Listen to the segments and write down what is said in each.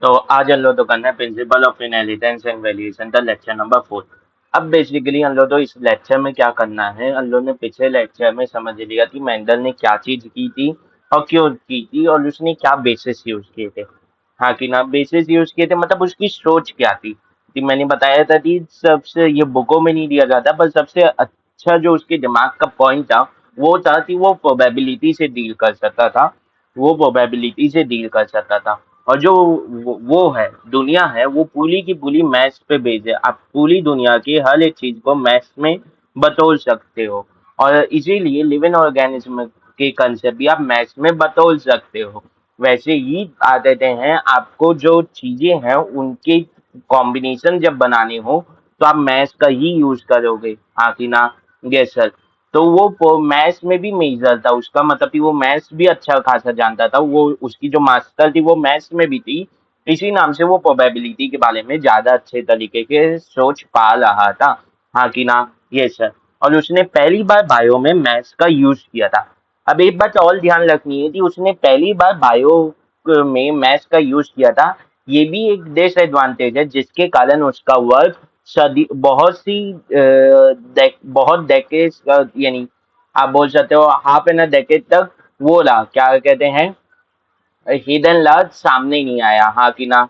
तो आज हम लोग तो करना है principle of inheritance and valuation का लेक्चर नंबर 4। अब बेसिकली हम लोग तो इस लेक्चर में क्या करना है, हम लोग ने पिछले लेक्चर में समझ लिया कि मेंडल ने क्या चीज की थी और क्यों की थी और उसने क्या बेसिस यूज किए थे। हाँ कि ना, बेसिस यूज किए थे मतलब उसकी सोच क्या थी। कि मैंने बताया था कि सबसे ये बुकों में नहीं दिया जाता, पर सबसे अच्छा जो उसके दिमाग का पॉइंट था वो था कि वो प्रोबेबिलिटी से डील कर सकता था। वो प्रोबेबिलिटी से डील कर सकता था। और जो वो है दुनिया है वो पूरी की पूरी मैथ्स पे बेस्ड है। आप पूरी दुनिया की हर एक चीज को मैथ्स में बतौल सकते हो। और इसीलिए लिविंग ऑर्गेनिज्म के कंसेप्ट भी आप मैथ्स में बतौल सकते हो। वैसे ही आदतें हैं, आपको जो चीजें हैं उनके कॉम्बिनेशन जब बनाने हो तो आप मैथ्स का ही यूज करोगे। हाँ कि ना? Yes sir. तो वो मैथ्स में भी मेजर था, उसका मतलब कि वो मैथ्स भी अच्छा खासा जानता था। वो उसकी जो मास्टर थी वो मैथ्स में भी थी। इसी नाम से वो प्रोबेबिलिटी के बारे में ज्यादा अच्छे तरीके के सोच पा रहा था। हाँ कि ना? ये सर। और उसने पहली बार बायो में मैथ्स का यूज किया था। अब एक बात और ध्यान रखनी है कि उसने पहली बार बायो में मैथ्स का यूज किया था। ये भी एक डिसएडवांटेज है जिसके कारण उसका वर्क सदी बहुत सी बहुत डेकेड्स यानी आप बोल सकते हो हाफ एन डेकेड तक वो रहा, क्या कहते हैं, हिडन लार्ज सामने नहीं आया। हाँ कि ना?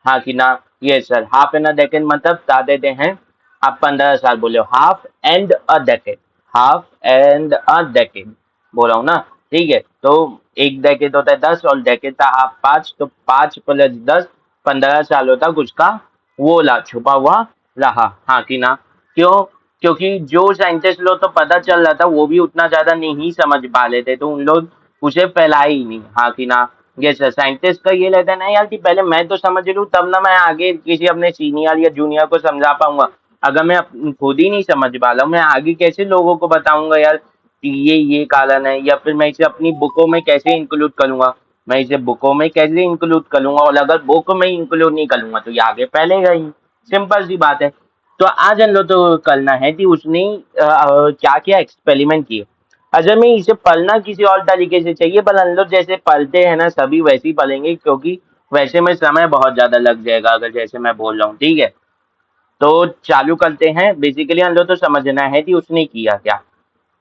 हाँ कि ना? ये सर, हाफ एन डेकेड मतलब बता देते हैं। आप 15 साल बोले हो, half and a decade. Half and a decade बोल रहा हूँ ना? ठीक है, तो एक डेकेड होता है 10 और डेकेड था हाफ 5, तो 5 + 10 15 सालों तक उसका वो ला छुपा हुआ रहा। हाँ कि ना? क्यों? क्योंकि जो साइंटिस्ट लोग तो पता चल रहा था वो भी उतना ज्यादा नहीं समझ पा लेते, तो उन लोग उसे फैलाए ही नहीं। हाँ कि ना? Yes sir. साइंटिस्ट का ये रहता है ना यार कि पहले मैं तो समझ लूँ तब ना मैं आगे किसी अपने सीनियर या जूनियर को समझा पाऊंगा। अगर मैं खुद ही नहीं समझ पा रहा हूँ, मैं आगे कैसे लोगों को बताऊंगा यार कि ये कारण है, या फिर मैं इसे अपनी बुकों में कैसे इंक्लूड करूंगा। मैं इसे बुकों में कैसे इंक्लूड करूंगा, और अगर बुक में इंक्लूड नहीं करूंगा तो ये आगे फैलेगा ही। सिंपल सी बात है। तो आज हम लोग तो करना है कि उसने क्या क्या एक्सपेरिमेंट किए। अगर मैं इसे पढ़ना किसी और तरीके से चाहिए, पर हम लोग जैसे पढ़ते हैं ना सभी वैसे ही पढ़ेंगे, क्योंकि वैसे में समय बहुत ज्यादा लग जाएगा अगर जैसे मैं बोल रहा हूँ। ठीक है, तो चालू करते हैं। बेसिकली हम लोग तो समझना है कि उसने किया क्या।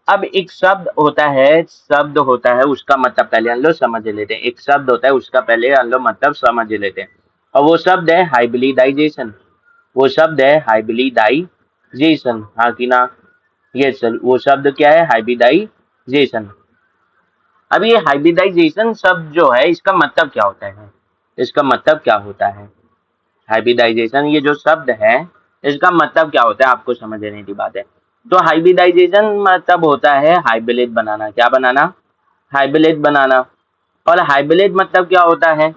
अब एक शब्द होता है, शब्द होता है उसका मतलब पहले हम लोग समझ लेते हैं। एक शब्द होता है उसका पहले हम लोग मतलब समझ लेते हैं। और वो शब्द है हाइब्रिडाइजेशन। वो शब्द है हाइब्रिडाइजेशन। हाँ कि ना? ये सर, वो शब्द क्या है? हाइब्रिडाइजेशन। अब ये हाइब्रिडाइजेशन शब्द जो है इसका मतलब क्या होता है? इसका मतलब क्या होता है? हाइब्रिडाइजेशन ये जो शब्द है इसका मतलब क्या होता है, आपको समझ लेने की बात है। तो हाइब्रिडाइजेशन मतलब होता है हाइब्रिड बनाना। क्या बनाना? हाइब्रिड बनाना। और हाइब्रिड मतलब क्या होता है?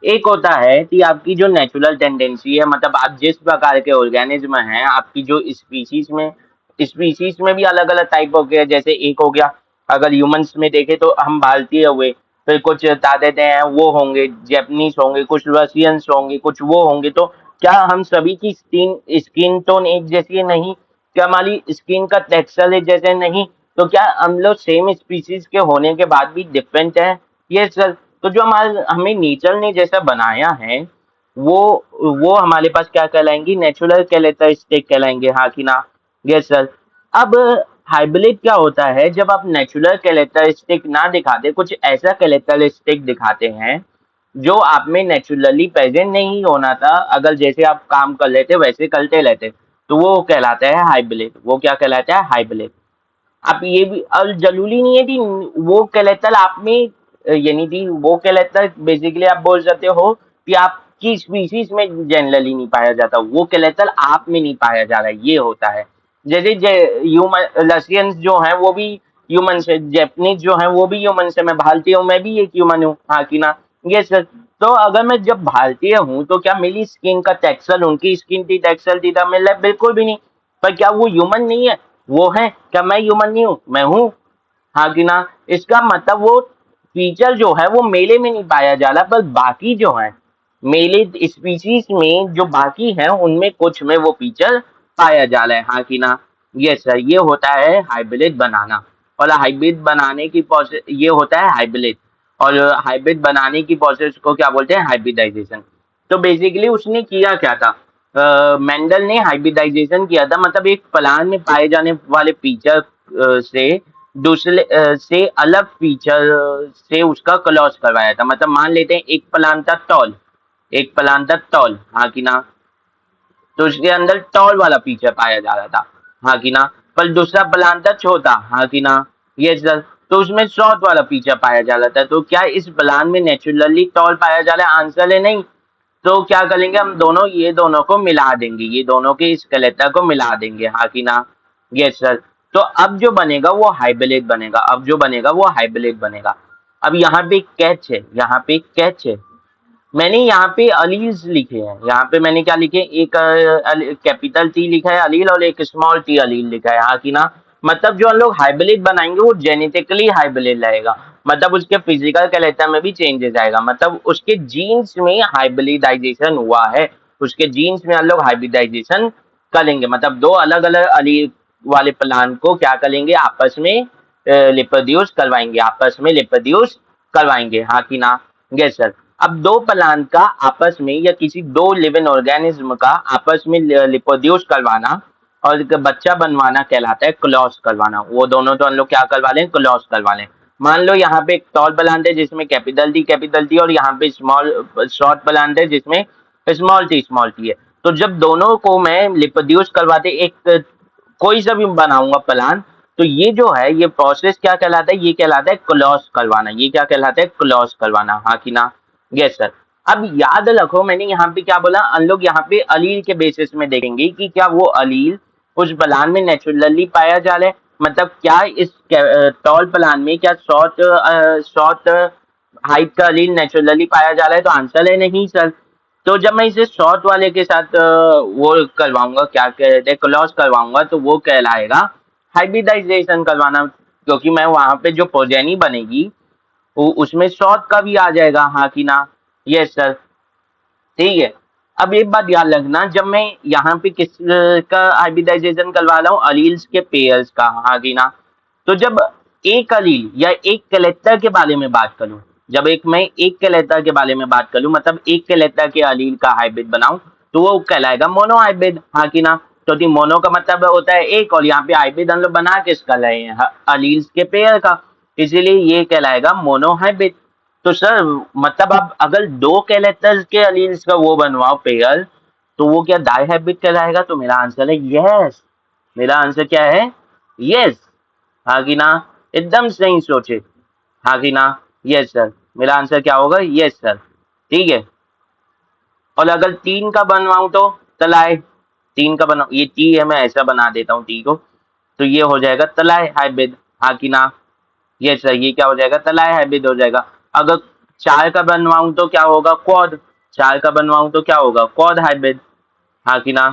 एक होता है कि आपकी जो नेचुरल टेंडेंसी है, मतलब आप जिस प्रकार के ऑर्गेनिज्म हैं, आपकी जो स्पीशीज में भी अलग अलग टाइप हो गया। जैसे एक हो गया, अगर ह्यूमंस में देखें तो हम भारतीय हुए, फिर कुछ तादाद हैं वो होंगे, जापानीज होंगे, कुछ रशियंस होंगे, कुछ वो होंगे। तो क्या हम सभी की स्किन स्किन टोन एक जैसी है? नहीं। क्या हमारी स्किन का टेक्सचर एक जैसे? नहीं। तो क्या हम लोग सेम स्पीशीज के होने के बाद भी डिफरेंट है? ये सर। तो जो हमारे हमें नेचर ने जैसा बनाया है वो वो हमारे पास क्या कहलाएंगी? नेचुरल कैरेक्टरिस्टिक कहलाएंगे। हाँ कि ना? Yes sir. अब हाइब्रिड क्या होता है? जब आप नेचुरल कैरेक्टरिस्टिक ना दिखाते, कुछ ऐसा कैरेक्टरिस्टिक दिखाते हैं जो आप में नेचुरली प्रेजेंट नहीं होना था, अगर जैसे आप काम कर लेते वैसे करते रहते, तो वो कहलाता है हाइब्रिड। वो क्या कहलाता है? हाइब्रिड। आप ये भी, और जरूरी नहीं है कि वो कैरेक्टर आप में यानी कि वो कैरेक्टर बेसिकली आप बोल सकते हो कि आपकी स्पीशीज में जनरली नहीं पाया जाता, वो कैरेक्टर आप में नहीं पाया जा रहा है, ये होता है। जैसे ह्यूमन रशियंस जो हैं वो भी ह्यूमन से, जापानीज जो हैं वो भी ह्यूमन से, मैं भारतीय हूँ मैं भी एक ह्यूमन हूँ। हाँ कि ना? ये सर। तो अगर मैं जब भारतीय हूँ तो क्या मेरी स्किन का टेक्सचर उनकी स्किन की टेक्सचर थी? मिला बिल्कुल भी नहीं। पर क्या वो ह्यूमन नहीं है? वो है। क्या मैं ह्यूमन नहीं हूँ? मैं हूँ। हाँ कि ना? इसका मतलब वो फीचर जो है वो मेले में नहीं पाया जा रहा, पर बाकी जो है मेले स्पीशीज में जो बाकी हैं उनमें कुछ में वो फीचर पाया जा रहा है। हाँ कि ना? ये सर, ये होता है हाइब्रिड बनाना। और हाइब्रिड बनाने की प्रोसेस ये होता है हाइब्रिड। और हाइब्रिड बनाने की प्रोसेस को क्या बोलते हैं? हाइब्रिडाइजेशन। तो बेसिकली उसने किया क्या था, मेंडल ने हाइब्रिडाइजेशन किया था, मतलब एक प्लांट में पाए जाने वाले फीचर से दूसरे से अलग फीचर से उसका क्रॉस करवाया था। मतलब मान लेते हैं एक प्लांट था टॉल, एक प्लांट था टॉल, हाँ कि ना, तो उसके अंदर टॉल वाला फीचर पाया जा रहा था, हाँ कि ना, पर दूसरा प्लान था छोटा, हाँ कि ना, ये सर, तो उसमें शॉर्ट वाला फीचर पाया जा रहा था। तो क्या इस प्लान में नेचुरली टॉल पाया जा रहा है? आंसर है नहीं। तो क्या करेंगे हम दोनों, ये दोनों को मिला देंगे, ये दोनों के स्केलेटन को मिला देंगे, हाँ कि ना, यस सर। तो अब जो बनेगा वो हाइब्रिड बनेगा, अब जो बनेगा वो हाइब्रिड बनेगा। अब यहाँ पे एक कैच है, यहाँ पे एक कैच है, मैंने यहाँ पे अलील्स लिखे हैं, यहाँ पे मैंने क्या लिखे, एक कैपिटल टी लिखा है अलील और एक स्मॉल टी अलील लिखा है, हाँ कि ना। मतलब जो हम लोग हाइब्रिड बनाएंगे वो जेनेटिकली हाइब्रिड रहेगा, मतलब उसके फिजिकल कैरेक्टर में भी चेंजेस आएगा, मतलब उसके जीन्स में हाइब्रिडाइजेशन हुआ है, उसके जीन्स में हम लोग हाइब्रिडाइजेशन करेंगे, मतलब दो अलग अलग अलील वाले प्लांट को क्या करेंगे, आपस में रिप्रोड्यूस करवाएंगे, आपस में रिप्रोड्यूस करवाएंगे, हाँ कि ना, यस सर। अब दो प्लांट का आपस में या किसी दो लिविंग ऑर्गेनिज्म का आपस में रिप्रोड्यूस करवाना और एक बच्चा बनवाना कहलाता है क्रॉस करवाना। वो दोनों तो हम लोग क्या करवा लें, क्रॉस करवा लें। मान लो यहाँ पे एक टॉल प्लांट है जिसमें कैपिटल टी और यहाँ पे स्मॉल शॉर्ट प्लांट है जिसमें स्मॉल टी है। तो जब दोनों को मैं रिप्रोड्यूस करवाते एक कोई सा भी बनाऊंगा प्लान, तो ये जो है ये प्रोसेस क्या कहलाता है, ये कहलाता है क्रॉस करवाना, ये क्या कहलाता है, क्रॉस करवाना, हाँ कि ना, यस सर। अब याद रखो मैंने यहाँ पे क्या बोला, हम लोग यहाँ पे अलील के बेसिस में देखेंगे कि क्या वो अलील उस प्लान में नेचुरली पाया जा रहा है, मतलब क्या इस टॉल प्लान में क्या शॉर्ट हाइट का अलील नेचुरली पाया जा रहा है, तो आंसर है नहीं सर। तो जब मैं इसे शॉर्ट वाले के साथ वो करवाऊंगा, क्या कहते हैं, क्रॉस करवाऊंगा, तो वो कहलाएगा हाइब्रिडाइजेशन करवाना, क्योंकि मैं वहां पे जो प्रोजेनी बनेगी उसमें शॉर्ट का भी आ जाएगा, हाँ कि ना, यस सर, ठीक है। अब एक बात याद रखना, जब मैं यहाँ पे किस का हाइब्रिडाइजेशन करवा रहा हूँ, अलील्स के पेयर्स का, हाँ कि ना। तो जब एक अलील या एक कैरेक्टर के बारे में बात करूं, जब एक मैं एक कैरेक्टर के बारे में बात करूं, मतलब एक कैरेक्टर के अलील का हाइब्रिड बनाऊं, तो वो कहलाएगा मोनो हाइब्रिड, हाँ कि ना। क्योंकि मोनो का मतलब होता है एक, और यहाँ पे हाइब्रिड हम लोग बना किसका रहे हैं, अलील्स के पेयर का, इसीलिए ये कहलाएगा मोनो हाइब्रिड। तो सर मतलब आप अगर दो कैरेक्टर्स के अलील्स का वो बनवाओ पेयर, तो वो क्या डाई हाइब्रिड कहलाएगा? तो मेरा आंसर है यस, मेरा आंसर क्या है, यस, हाँ कि ना, एकदम सही सोचे, हाँ कि ना, यस सर, मेरा आंसर क्या होगा, यस सर, ठीक है। और अगर तीन का बनवाऊं तो तलाए, तीन का बनाऊं, ये टी है, मैं ऐसा बना देता हूँ टी को, तो ये हो जाएगा तलाए हाइब्रिड, हाँ कि ना, यस सर, ये क्या हो जाएगा, तलाए हाइब्रिड हो जाएगा। अगर चार का बनवाऊं तो क्या होगा, क्वाड, चार का बनवाऊं तो क्या होगा, क्वाड हाइब्रिड, हाँ कि ना,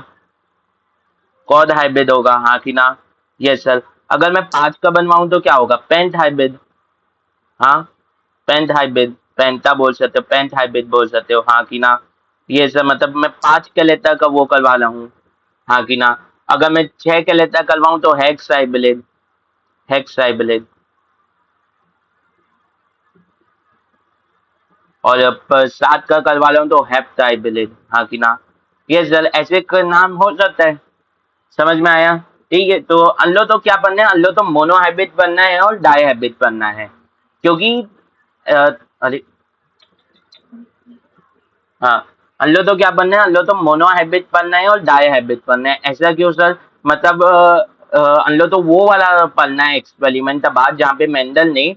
क्वाड हाइब्रिड होगा, हाँ कि ना, यस सर। अगर मैं पांच का बनवाऊं तो क्या होगा, पेंट हाइब्रिड, हाँ, पेंट हाइब्रिड, पेंटा बोल सकते हो, पेंट हाइब्रिड बोल सकते हो, हाँ कि ना, ये सब, मतलब मैं पांच के लेटर का वो करवा रहा हूँ, हाँ कि ना। अगर मैं छह के लेटर करवाऊं तो हेक्स हाइब्रिड, हेक्स हाइब्रिड। और सात का करवा रहा हूँ तो हेप्ट हाइब्रिड, हाँ कि ना, ये सर ऐसे का नाम हो सकता है, समझ में आया, ठीक है। तो अनलो तो क्या बनना है, अनलो तो मोनो हाइब्रिड बनना है और डाई हाइब्रिड बनना है, क्योंकि अ, अरे हाँ, अल्लो तो क्या बनना है, अल्लो तो मोनो हाइब्रिड पढ़ना है और डाई हाइब्रिड पढ़ना है, ऐसा क्यों सर? मतलब अल्लो तो वो वाला पढ़ना है एक्सपेरिमेंट बाद जहाँ पे मेंडल ने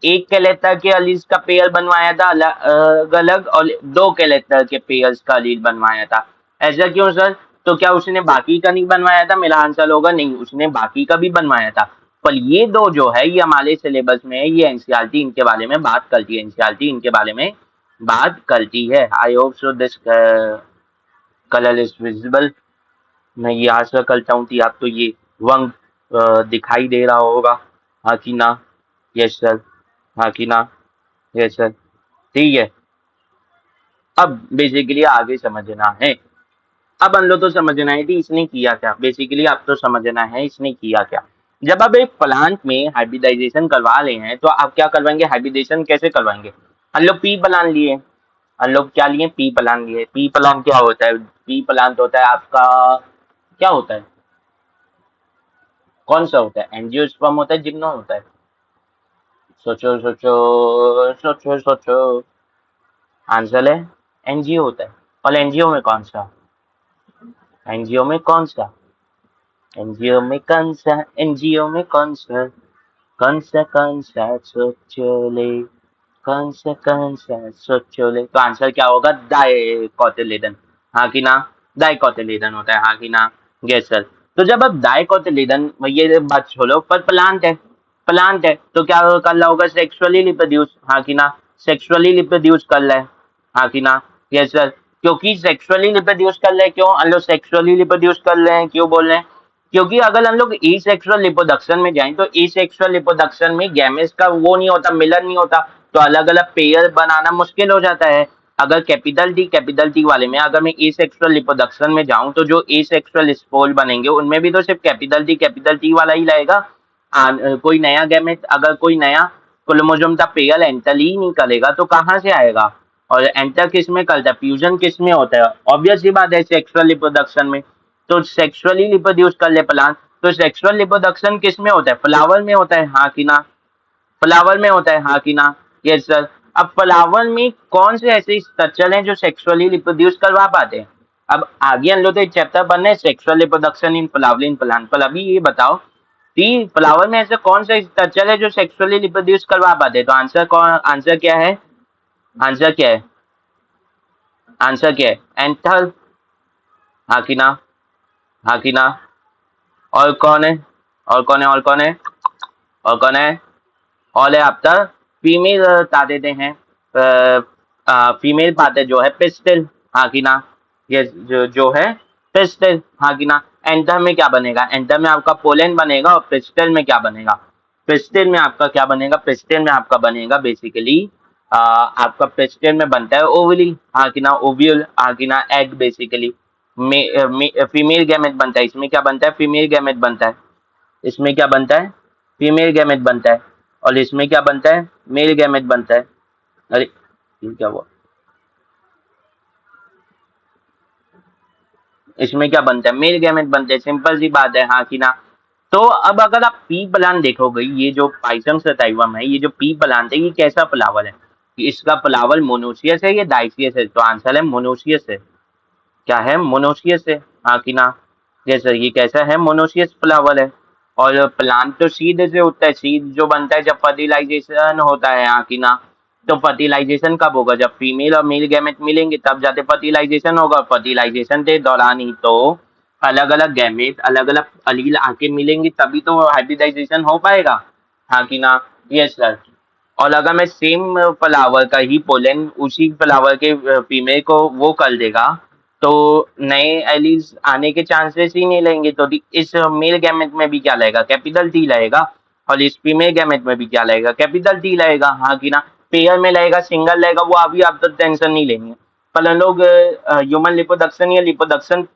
एक कैरेक्टर के अलील का पेयर बनवाया था अलग अलग, और दो कैरेक्टर के पेयर्स का अलील बनवाया था, ऐसा क्यों सर? तो क्या उसने बाकी का नहीं बनवाया था? मेरा आंसर होगा नहीं, उसने बाकी का भी बनवाया था, पर ये दो जो है ये हमारे सिलेबस में है, ये एनसीईआरटी इनके बारे में बात करती है, एनसीईआरटी इनके बारे में बात करती है। I hope so this colour is visible. मैं ये आशा करता हूँ कि आपको ये रंग दिखाई दे रहा होगा, हाँ कि ना, यस सर, हाँ कि ना, यस सर, ठीक है। अब बेसिकली आगे समझना है, अब हम लोग तो समझना है कि इसने किया क्या, बेसिकली आप तो समझना है इसने किया क्या। जब आप एक प्लांट में हाइब्रिडाइजेशन करवा रहे हैं तो आप क्या करवाएंगे, हाइब्रिडाइजेशन कैसे करवाएंगे? हम लोग पी प्लांट लिए, हम लोग क्या लिए, पी प्लान लिए। पी प्लान क्या होता है? पी प्लान तो होता है आपका, क्या होता है, कौन सा होता है? एंजियोस्पर्म होता है, जिम्नो होता है? सोचो सोचो सोचो सोचो। आंसर है एनजीओ होता है। और एनजीओ में कौन सा? एनजीओ में कौन सा? एनजीओ में कौन सा? एनजीओ में कौन सा? कौन सा सोचो ले, कौन सा सोचो ले। तो आंसर क्या होगा? डाइकोटिलेडन। हाँ कि ना? डाइकोटिलेडन होता है, हाँ कि ना? Yes sir. तो जब अब डाइकोटिलेडन, ये बात छोड़ो, पर प्लांट है, प्लांट है तो क्या कर रहा होगा? सेक्सुअली रिप्रोड्यूस, हाँ कि ना? सेक्सुअली रिप्रोड्यूस कर रहा है, हाँ कि ना? Yes sir. क्योंकि सेक्सुअली रिप्रोड्यूस कर रहे हैं, क्यों हम लोग सेक्सुअली रिप्रोड्यूस कर रहे हैं, क्यों बोल रहे हैं? क्योंकि अगर हम लोग एसेक्सुअल रिप्रोडक्शन में जाएं तो एसेक्सुअल रिप्रोडक्शन में गैमेट्स का वो नहीं होता, मिलन नहीं होता, तो अलग अलग पेयर बनाना मुश्किल हो जाता है। अगर कैपिटल टी वाले में अगर मैं एसेक्सुअल रिप्रोडक्शन में जाऊं तो जो एसेक्सुअल स्पोल बनेंगे उनमें भी तो सिर्फ कैपिटल टी वाला ही रहेगा। कोई नया गैमेट, अगर कोई नया क्रोमोसोम का पेयर एंटर ही नहीं करेगा तो कहाँ से आएगा? और एंटर किस में करता है? फ्यूजन किस में होता है? ऑब्वियस ही बात है, सेक्सुअल रिप्रोडक्शन में। तो सेक्सुअली रिप्रोड्यूस कर ले प्लांट, तो सेक्सुअल रिप्रोडक्शन किस में होता है? फ्लावर में होता है, हाँ कि ना? फ्लावर में होता है, हाँ कि ना? Yes sir. अब फ्लावर में कौन से ऐसे स्ट्रक्चर हैं जो सेक्सुअली रिप्रोड्यूस करवा पाते हैं? अब आगे हम लोग तो एक चैप्टर पढ़ रहे हैं sexual reproduction in flowering plant, पर अभी ये बताओ कि फ्लावर में ऐसे कौन सा स्ट्रक्चर है जो सेक्सुअली रिप्रोड्यूस करवा पाते हैं? तो आंसर क्या है? आंसर क्या है? आंसर क्या है? एंथर, हाँ कि ना? हाँ कि ना? और कौन है? और कौन है? और कौन है? और कौन है? और है आपका फीमेल देते हैं, फीमेल पाते जो है पिस्टल, हाँ कि ना? ये जो है पिस्टल, हाँ कि ना? एंथर में क्या बनेगा? एंथर में आपका पोलन बनेगा। और पिस्टल में क्या बनेगा? पिस्टल में आपका क्या बनेगा? पिस्टल में आपका बनेगा बेसिकली, आपका पिस्टल में बनता है ओवली, हाँ कि ना? ओव्यूल, हाँ कि ना? Egg basically. फीमेल गैमेट बनता है, इसमें क्या बनता है? फीमेल गैमेट बनता है। इसमें क्या बनता है? फीमेल गैमेट बनता है। और इसमें क्या बनता है? मेल गैमेट बनता है। अरे ये क्या हुआ? इसमें क्या बनता है? मेल गैमेट बनते हैं, सिंपल सी बात है, हाँ कि ना? तो अब अगर आप पी प्लांट देखोगे, ये जो पाइसम सटाइवम है, ये जो पी प्लांट है, ये कैसा फ्लावर है? इसका फ्लावर मोनोसियस है या डाइसियस है? तो आंसर है मोनोसियस है। क्या है? मोनोसियस है, हाँ कि ना? जैसे ये कैसा है? मोनोसियस फ्लावर है। और प्लांट तो सीड से होता है, सीड जो बनता है जब फर्टिलाइजेशन होता है, हाँ कि ना? तो फर्टिलाइजेशन कब होगा? जब फीमेल और मेल गैमेट मिलेंगे तब जाके फर्टिलाइजेशन होगा। फर्टिलाइजेशन के दौरान ही तो अलग अलग गैमेट, अलग अलग अलील आके मिलेंगे, तभी तो हाइब्रिडाइजेशन हो पाएगा, हाँ कि ना? Yes sir. और अगर मैं सेम फ्लावर का ही पोलन उसी फ्लावर के फीमेल को वो कर देगा तो नए एलीज आने के चांसेस ही नहीं लेंगे। तो इस मेल गैमेट में भी क्या लगेगा? कैपिटल टी लगेगा। और इस फीमेल गैमेट में भी क्या लगेगा? कैपिटल टी लगेगा, हाँ कि ना? पेयर में लगेगा, सिंगल लगेगा, वो अभी आप तो टेंशन नहीं लेंगे। पर हम लोग ह्यूमन लिपोडक्शन या लिपोडक्शन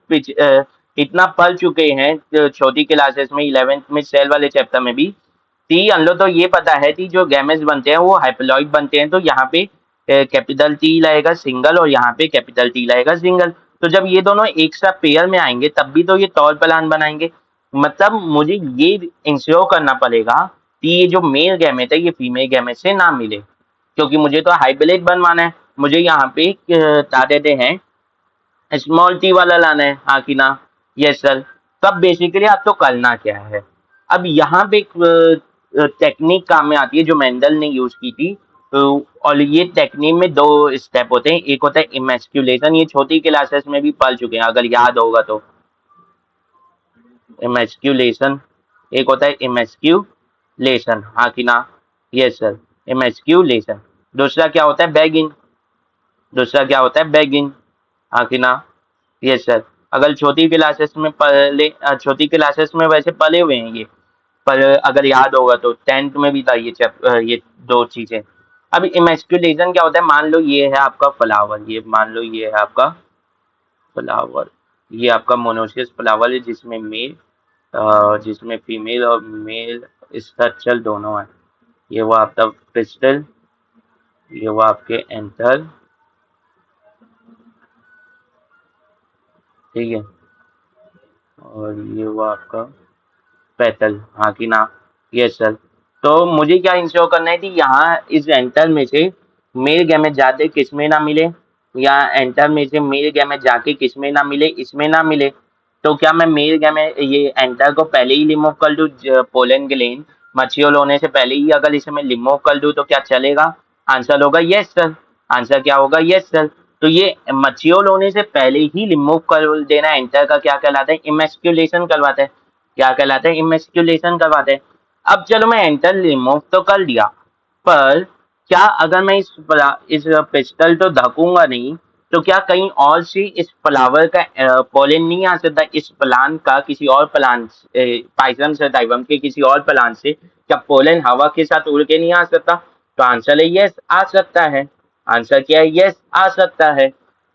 इतना पढ़ चुके हैं छोटी क्लासेस में, 11th में सेल वाले चैप्टर में भी, टी हम लोग तो ये पता है कि जो गैमेट्स बनते हैं वो हाइप्लॉइड बनते हैं। तो यहाँ पे कैपिटल टी लाएगा सिंगल और यहाँ पे कैपिटल टी लाएगा सिंगल। तो जब ये दोनों एक साथ पेयर में आएंगे तब भी तो ये टॉल प्लान बनाएंगे। मतलब मुझे ये इंश्योर करना पड़ेगा कि ये जो मेल गैमेट है ये फीमेल गैमेट से ना मिले, क्योंकि मुझे तो हाइब्रिड बनवाना है। मुझे यहाँ पे क्या देते हैं, स्मॉल टी वाला लाना है, हाँ कि ना? Yes sir. तो अब बेसिकली आपको करना क्या है? अब यहाँ पे एक टेक्निक काम में आती है जो मेंडल ने यूज की थी। और ये टेक्निक में दो स्टेप होते हैं, एक होता है इमेस्क्यूलेशन, ये छोटी क्लासेस में भी पढ़ चुके हैं अगर याद होगा तो। इमेस्क्यूलेशन, एक होता है इमेस्क्यूलेशन, हाँ कि ना? Yes sir. इमेस्क्यूलेशन। दूसरा क्या होता है? बैगिंग। दूसरा क्या होता है? बैगिंग, हाँ कि ना? Yes sir. अगर छोटी क्लासेस में छोटी क्लासेस में वैसे पढ़े हुए हैं ये, पर अगर याद होगा तो 10th में भी था ये ये दो चीजें। अब इमेस्कुलेशन क्या होता है? मान लो ये है आपका फ्लावर, ये मान लो ये है आपका फ्लावर, ये आपका मोनोसियस फ्लावर है जिसमें फीमेल और मेल स्ट्रक्चर दोनों है। ये वो आपका पिस्टल, ये वो आपके एंथर, ठीक है। और ये हुआ आपका पेटल, हाँ कि ना? Yes sir. तो मुझे क्या इंश्योर करना है कि यहाँ इस एंटर में से मेल गैमेट जाते किस में ना मिले, या एंटर में से मेल गैमेट जाके किस में ना मिले, इसमें ना मिले। तो क्या मैं मेल गैमेट ये एंटर को पहले ही रिमूव कर दूं, पोलन ग्लैंड मच्योर होने से पहले ही अगर इसे मैं रिमूव कर दूं तो क्या चलेगा? आंसर होगा यस सर। आंसर क्या होगा? Yes sir. तो ये मच्योर होने से पहले ही रिमूव कर देना एंटर का क्या कहलाता है? इमेस्क्यूलेशन करवाता है। क्या कहलाता है? इमेस्क्यूलेशन करवाते हैं। अब चलो मैं एंटर रिमूव तो कर दिया, पर क्या अगर मैं इस पिस्टल तो ढकूंगा नहीं, तो क्या कहीं और से इस फ्लावर का पोलन नहीं आ सकता? इस प्लांट का किसी और प्लांट पाइसम से टाइपम के किसी और प्लांट से क्या पोलन हवा के साथ उड़ के नहीं आ सकता? तो आंसर है यस, आ सकता है। आंसर क्या है? यस, आ सकता है।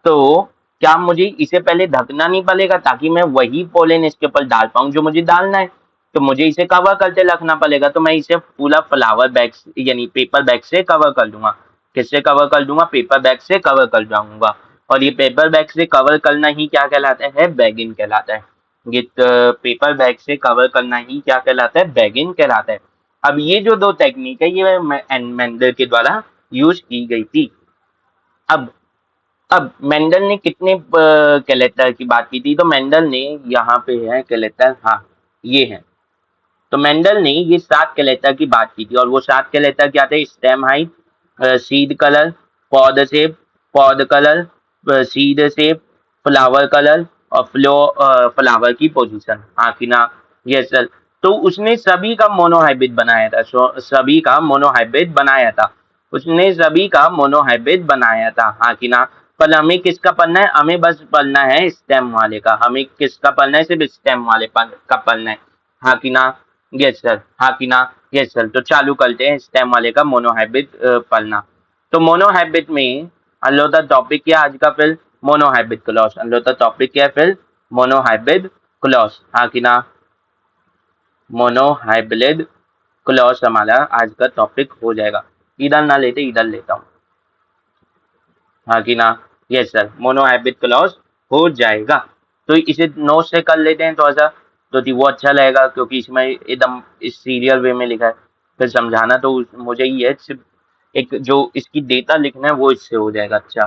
तो क्या मुझे इसे पहले ढकना नहीं पड़ेगा ताकि मैं वही पोलन इसके ऊपर डाल पाऊँ जो मुझे डालना है? तो मुझे इसे कवर करके रखना पड़ेगा, तो मैं इसे पूरा फ्लावर बैग यानी पेपर बैग से कवर कर दूंगा। किससे कवर कर दूंगा? पेपर बैग से कवर कर जाऊंगा। और ये पेपर बैग से कवर करना ही क्या कहलाता है? बैगिंग कहलाता है। ये पेपर बैग से कवर करना ही क्या कहलाता है? बैगिंग कहलाता है। अब ये जो दो टेक्निक है ये मेंडल के द्वारा यूज की गई थी। अब अब मेंडल ने कितने कैलेटर की बात की थी? तो मेंडल ने यहाँ पे है कैलेटर, हाँ ये है। तो मेंडल ने ये 7 कैलेटर की बात की थी, और वो 7 कैलेटर क्या थे? Stem height, seed colour, pod shape, pod colour, seed shape, flower colour, और फ्लावर की पोजीशन, हाँ कि ना? Yes sir. तो उसने सभी का मोनोहाइब्रिड बनाया था, सभी का मोनोहाइब्रिड बनाया था। उसने सभी का मोनोहाइब्रिड बनाया था, हाँ कि ना? पर हमें किसका पढ़ना है? हमें बस पढ़ना है स्टेम वाले का। हमें किसका पढ़ना है? सिर्फ स्टेम वाले का पढ़ना है, हाँ कि ना? यस सर, हाँ कि ना? Yes sir. तो चालू करते हैं स्टेम वाले का मोनोहाइब्रिड पढ़ना। तो मोनोहाइब्रिड में अनलोदा टॉपिक क्या आज का? फिर मोनोहाइब्रिड क्लॉज। अनलोदा टॉपिक क्या है? फिर मोनोहाइब्रिड क्लॉज, हाँ कि ना? मोनोहाइब्रिड क्लॉज हमारा आज का टॉपिक हो जाएगा। इधर ना लेते, इधर लेता हूँ, हाँ कि ना? यस सर, मोनोहाइब्रिड क्लॉज हो जाएगा। तो इसे नोट से कर लेते हैं थोड़ा सा, तो वो अच्छा रहेगा, क्योंकि इसमें एकदम इस सीरियल वे में लिखा है। फिर समझाना तो मुझे ही है, सिर्फ एक जो इसकी डेटा लिखना है वो इससे हो जाएगा। अच्छा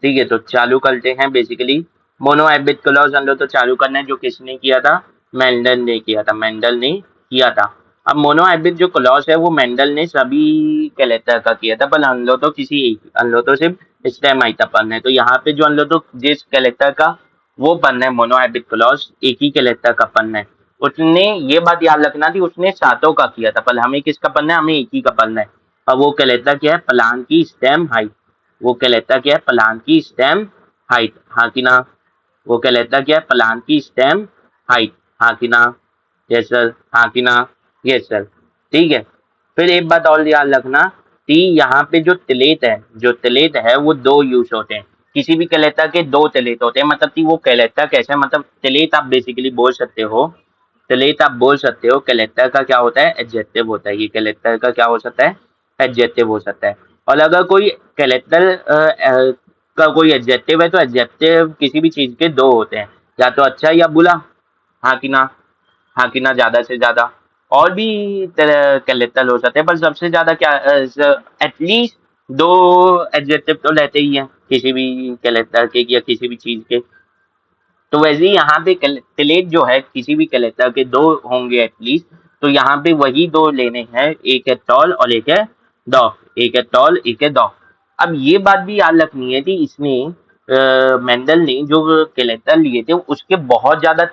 ठीक है, तो चालू करते हैं। बेसिकली मोनोहाइब्रिड क्लॉज हम लोग तो चालू करना है, जो किसने किया था? मेंडल ने किया था, मेंडल ने किया था। अब मोनोहाइब्रिड जो क्लॉज है वो मेंडल ने सभी कैलेक्टर का किया था, पर हम लोग तो किसी एक, हम लोग तो सिर्फ स्टेम आइटा पढ़ना है। तो यहाँ पे जो हम लोग तो जिस कैलेक्टर का वो पढ़ना है मोनोहाइब्रिड क्लॉज, एक ही कैलेक्टर का पढ़ना है। उसने ये बात याद रखना थी, उसने सातों का किया था, पर हमें किसका पढ़ना है? हमें एक ही का पढ़ना है। अब वो कैलेक्टर क्या है? प्लांट की स्टेम हाइट। वो कहलाता क्या है? प्लांट की स्टेम हाइट, हाँ कि ना? वो कहलाता क्या है? प्लांट की स्टेम हाइट, हाँ कि ना? यस सर, हाँ कि ना? Yes sir. ठीक है। फिर एक बात और याद रखना कि यहाँ पे जो तिलेट है, जो तिलेट है वो दो यूज होते हैं। किसी भी कहलाता के दो तिलेट होते हैं, मतलब कि वो कहलाता कैसे, मतलब तिलेट आप बेसिकली बोल सकते हो, तिलेट आप बोल सकते हो। कैलेक्टर का क्या होता है? एडजेक्टिव होता है। ये कैलेक्टर का क्या हो सकता है? एडजेक्टिव हो सकता है। और अगर कोई कैरेक्टर का कोई एडजेक्टिव है, तो एडजेक्टिव किसी भी चीज के दो होते हैं, या तो अच्छा या बुरा, हाँ कि ना? हाँ कि ना? ज्यादा से ज्यादा और भी कैरेक्टर हो सकते हैं, पर सबसे ज्यादा क्या, एटलीस्ट दो एडजेक्टिव तो रहते ही हैं किसी भी कैरेक्टर के या किसी भी चीज के। तो वैसे ही यहाँ पे तिलेट जो है किसी भी कैरेक्टर के दो होंगे एटलीस्ट। तो यहाँ पे वही दो लेने हैं, एक है टॉल और एक है डॉग। एक है टॉल, एक है डॉग। अब ये बात भी याद रखनी है कि इसने मेंडल ने जो कैरेक्टर लिए थे उसके बहुत ज्यादा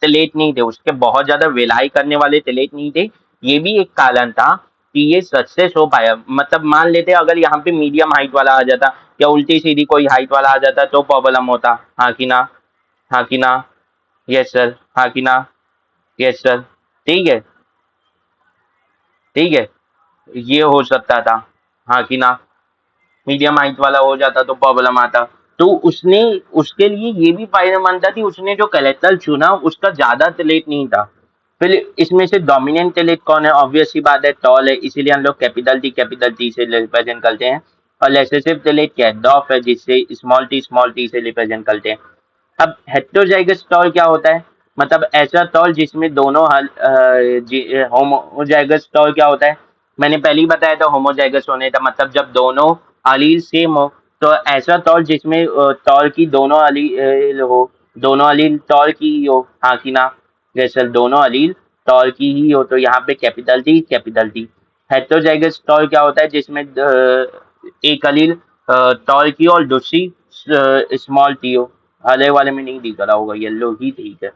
तिलेट नहीं थे, उसके बहुत ज्यादा विलाई करने वाले तिलेट नहीं थे। ये भी एक कारण था कि ये सक्सेस हो पाया। मतलब मान लेते अगर यहाँ पे मीडियम हाइट वाला आ जाता या उल्टी सीधी कोई हाइट वाला आ जाता तो प्रॉब्लम होता, हाँ कि ना? हाँ कि ना? यस सर, हाँ कि ना? Yes sir. ठीक है, ठीक है, ये हो सकता था, हाँ कि ना? मीडियम हाइट वाला हो जाता तो प्रॉब्लम आता। तो उसने, उसके लिए ये भी फायदेमंद था कि उसने जो कैरेक्टर चुना उसका ज्यादा टेलेट नहीं था। फिर इसमें से डोमिनेंट टेलेट कौन है? ऑब्वियस सी बात है, टॉल है, इसीलिए हम लोग कैपिटल टी से रिप्रेजेंट करते हैं। और रिसेसिव टेलेट क्या है? डॉफ है, जिससे स्मॉल टी से रिप्रेजेंट करते हैं। अब हेटेरोजाइगस टॉल क्या होता है, मतलब ऐसा टॉल जिसमें दोनों होमोजाइगस टॉल क्या होता है, मैंने पहले ही बताया था होमोजाइगस होने का मतलब जब दोनों अलील सेम हो। तो ऐसा टॉल जिसमें टॉल की दोनों अलील हो, दोनों अलील टॉल की ही हो, हाँ कि ना, जैसे दोनों अलील टॉल की ही हो, तो यहाँ पे capital T capital T. Heterozygous tall क्या होता है जिसमें एक अलील टॉल की और दूसरी स्मॉल टी हो। हरे वाले में नहीं दिख रहा होगा, येलो ही ठीक है,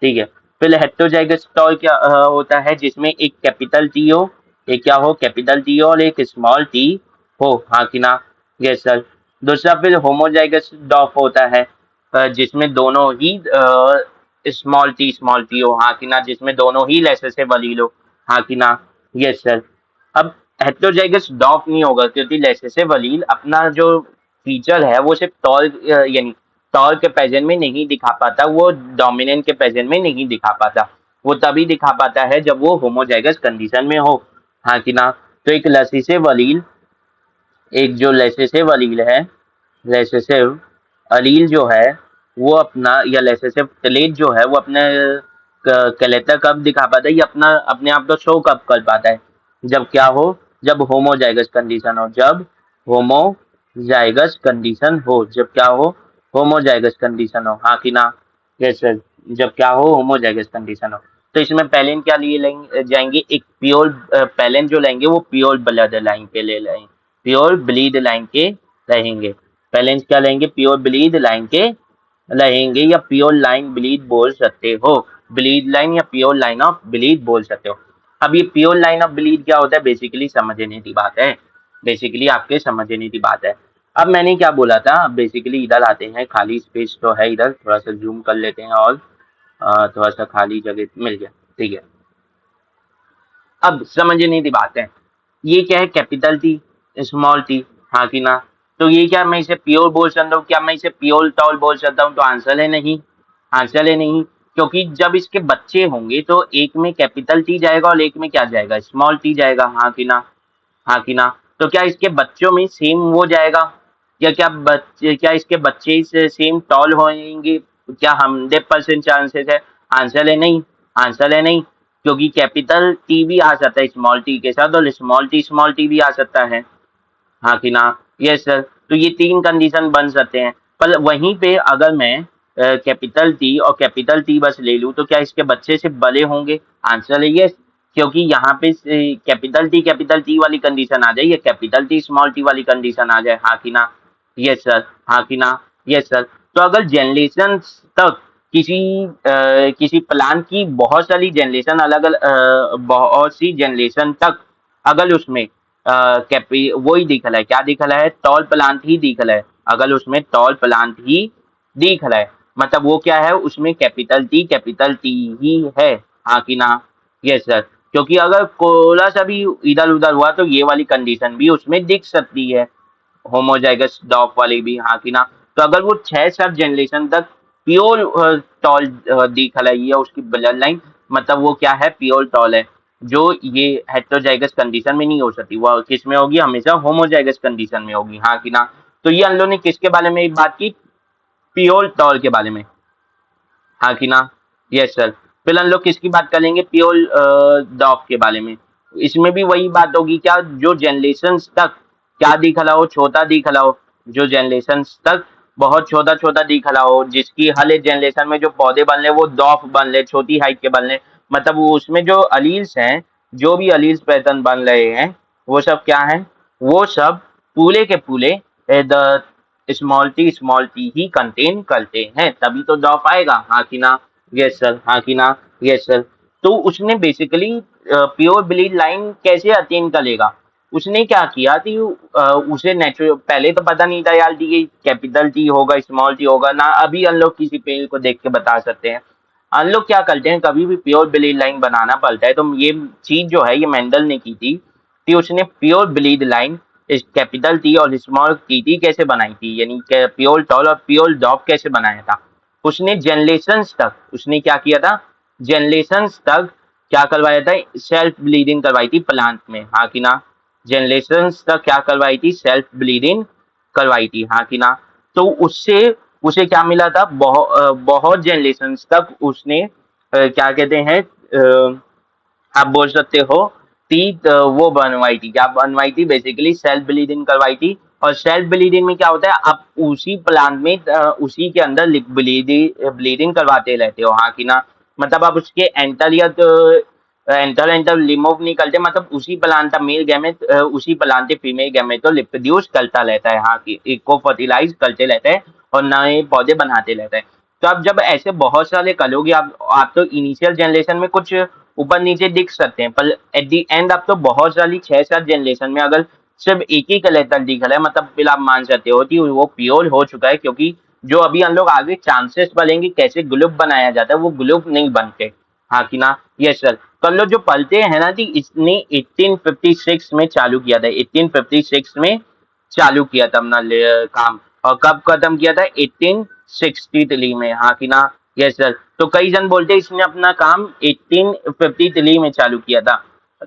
ठीक है। फिर हेटेरोजाइगस टॉल क्या होता है जिसमें एक कैपिटल टी हो, एक क्या हो, कैपिटल टी हो और एक स्मॉल टी हो, हाँ कि ना, यस सर। दूसरा फिर होमोजाइगस डॉफ होता है जिसमें दोनों ही स्मॉल टी हो, हाँ कि ना, जिसमें दोनों ही लेसे से वलील हो, हाँ कि ना, यस सर। अब हेटेरोजाइगस डॉफ नहीं होगा क्योंकि लेसे से वलील अपना जो फीचर है वो सिर्फ टॉल यानी टॉल के प्रेजेंट में नहीं दिखा पाता, वो डोमिनेंट के प्रेजेंट में नहीं दिखा पाता। वो तभी दिखा पाता है जब वो होमोजाइगस कंडीशन में हो, हाँ कि ना। तो एक लसी से वलील, एक जो लेसेसिव अलील है, लेसेसिव अलील जो है वो अपना, या लेसेसिव क्लेट जो है वो अपने कलेक्टर कब दिखा पाता है, ये अपना अपने आप को शो कब कर पाता है, जब क्या हो, जब होमोजाइगस कंडीशन हो, जब होमोजाइगस कंडीशन हो, जब क्या हो, होमोजाइगस कंडीशन हो, हाँ कि ना, यस सर। जब क्या हो, होमोजाइगस कंडीशन हो। तो इसमें पैलेन क्या लिए लेंगे जाएंगे, एक प्योर पैलेन जो लेंगे वो प्योर ब्लड लाइन के ले लेंगे, प्योर ब्लीड लाइन के रहेंगे। पैलेंस क्या लेंगे, प्योर ब्लीड लाइन के रहेंगे, या प्योर लाइन ब्लीड बोल सकते हो, ब्लीड लाइन या प्योर लाइन ऑफ ब्लीड बोल सकते हो। अब ये प्योर लाइन ऑफ ब्लीड क्या होता है, बेसिकली समझने की बात है, बेसिकली आपके समझने की बात है। अब मैंने क्या बोला था, बेसिकली इधर आते हैं, खाली स्पेस तो है इधर, थोड़ा सा जूम कर लेते हैं और थोड़ा सा खाली जगह मिल गया, ठीक है। अब समझने की बात है, ये क्या है, कैपिटल टी स्मॉल टी, हाँ कि ना। तो ये क्या मैं इसे प्योर बोल सकता हूँ, क्या मैं इसे प्योर टॉल बोल सकता हूँ, तो आंसर है नहीं, आंसर है नहीं। क्योंकि जब इसके बच्चे होंगे तो एक में कैपिटल टी जाएगा और एक में क्या जाएगा, स्मॉल टी जाएगा, हाँ कि ना, हाँ कि ना। तो क्या इसके बच्चों में सेम वो जाएगा, या क्या बच्चे, क्या इसके बच्चे से सेम टॉल होंगे, क्या 100% चांसेस है, आंसर है नहीं, आंसर है नहीं। क्योंकि कैपिटल टी भी आ सकता है स्मॉल टी के साथ और स्मॉल टी भी आ सकता है, हाँ कि ना, यस सर। तो ये 3 कंडीशन बन सकते हैं। पर वहीं पे अगर मैं कैपिटल टी और कैपिटल टी बस ले लूँ तो क्या इसके बच्चे से बड़े होंगे, आंसर है यस। क्योंकि यहाँ पे कैपिटल टी वाली कंडीशन आ जाए या कैपिटल टी स्मॉल टी वाली कंडीशन आ जाए, हाँ कि ना, यस सर, हाँ कि ना, यस सर। तो अगर जनरेशन तक किसी प्लांट की बहुत सारी जनरेशन बहुत सी जनरेशन तक अगर उसमें कैपी वही दिख रहा है, क्या दिख रहा है, टॉल प्लांट ही दिख रहा है। अगर उसमें टॉल प्लांट ही दिख रहा है मतलब वो क्या है, उसमें कैपिटल टी ही है, हाँ कि ना, यस सर। क्योंकि अगर थोड़ा सा भी इधर उधर हुआ तो ये वाली कंडीशन भी उसमें दिख सकती है, होमोजाइगस डॉग वाली भी, हाँ कि ना। तो अगर वो 6-7 जनरेशन तक प्योर टॉल दिख रही है उसकी ब्लड लाइन, मतलब वो क्या है, प्योर टॉल है, जो ये हेटेरोजाइगस कंडीशन में नहीं हो सकती, वो किस में होगी, हमेशा होमोजाइगस कंडीशन में होगी, हाँ कि ना। तो ये हम लोग ने किसके बारे में बात की, प्योर टॉल के बारे में, हाँ कि ना, यस सर। फिर हम लोग किसकी बात करेंगे, प्योर डॉग के बारे में। इसमें भी वही बात होगी, क्या जो जनरेशन तक क्या दिख रहा हो, छोटा दिख रहा हो, जो जनरेशन तक बहुत छोटा छोटा दिख रहा हो, जिसकी हर एक जनरेशन में जो पौधे बन रहे वो डॉफ बन रहे, छोटी हाइट के बन रहे, मतलब वो उसमें जो अलील्स हैं, जो भी अलील्स पैटर्न बन रहे हैं वो सब क्या है, वो सब पूरे के पूरे the small T he contain करते हैं, तभी तो डॉफ आएगा, हाँ कि ना, यस सर, हाँ कि ना, यस सर। तो उसने बेसिकली प्योर ब्लीड लाइन कैसे अटेन करेगा, उसने क्या किया कि उसे नेचुरल पहले तो पता नहीं था यार कि कैपिटल टी होगा स्मॉल टी होगा ना, अभी हम लोग किसी पेड़ को देख के बता सकते हैं। हम लोग क्या करते हैं, कभी भी प्योर ब्लीड लाइन बनाना पड़ता है तो ये चीज जो है ये मेंडल ने की थी कि उसने प्योर ब्लीड लाइन इस कैपिटल टी और स्मॉल टी कैसे बनाई थी, यानी प्योर टॉल और प्योर डॉग कैसे बनाया था। उसने जनरेशंस तक उसने क्या किया था, जनरेशंस तक क्या करवाया था, सेल्फ ब्लीडिंग करवाई थी प्लांट में, हाँ कि ना, जनरेशंस तक क्या करवाई थी, सेल्फ ब्लीडिंग करवाई थी, हाँ कि ना। तो उससे उसे क्या मिला था, बहुत जनरेशंस तक उसने क्या कहते हैं, आप बोल सकते हो वो बनवाई थी, क्या बनवाई थी, बेसिकली सेल्फ ब्लीडिंग करवाई थी। और सेल्फ ब्लीडिंग में क्या होता है, आप उसी प्लांट में उसी के अंदर ब्लीडिंग ब्लीडिंग करवाते रहते हो, हाँ कि ना। मतलब आप उसके एंटर या तो एंटर एंटर रिमूव नहीं करते, मतलब उसी प्लांट का मेल गैमेट उसी प्लांट के फीमेल गैमेट को रिप्रोड्यूस करता रहता है, हाँ कि एक को फर्टिलाइज करते रहते हैं और नए पौधे बनाते रहते हैं। तो आप जब ऐसे बहुत सारे करोगे, आप तो इनिशियल जनरेशन में कुछ ऊपर नीचे दिख सकते हैं, पर एट द एंड आप तो बहुत सारी 6-7 जनरेशन में अगर सिर्फ एक ही कलेक्टर दिख रहा है, मतलब फिर आप मान सकते हो कि वो प्योर हो चुका है, क्योंकि जो अभी हम लोग आगे चांसेस बढ़ेंगे कैसे ग्लूप बनाया जाता है, वो ग्लूप नहीं बनते, हाँ कि ना। Yes sir. तो हम लोग जो पढ़ते हैं ना कि इसने 1856 में चालू किया था, 1856 में चालू किया था अपना काम, और कब खत्म किया था, 1863 में, हाँ कि ना। Yes sir. तो कई जन बोलते हैं इसने अपना काम 1853 में चालू किया था।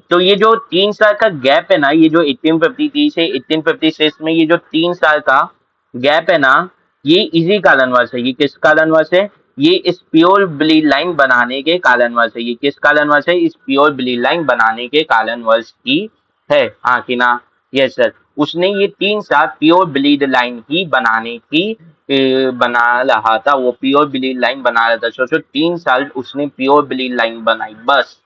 तो ये जो 3 साल का गैप है ना, ये जो 1853 से 1856 में ये जो 3 साल का गैप है ना, ये इसी कारणवश है। ये किस कारणवश है, ये इस प्योर ब्लीड लाइन बनाने के कारणवश है। ये किस कारणवश है, इस प्योर ब्लीड लाइन बनाने के कारणवश ही है, हाँ कि ना। Yes sir. उसने ये 3 साल प्योर ब्लीड लाइन ही बनाने की बना रहा था, वो प्योर ब्लीड लाइन बना रहा था। सोचो 3 साल उसने प्योर ब्लीड लाइन बनाई बस,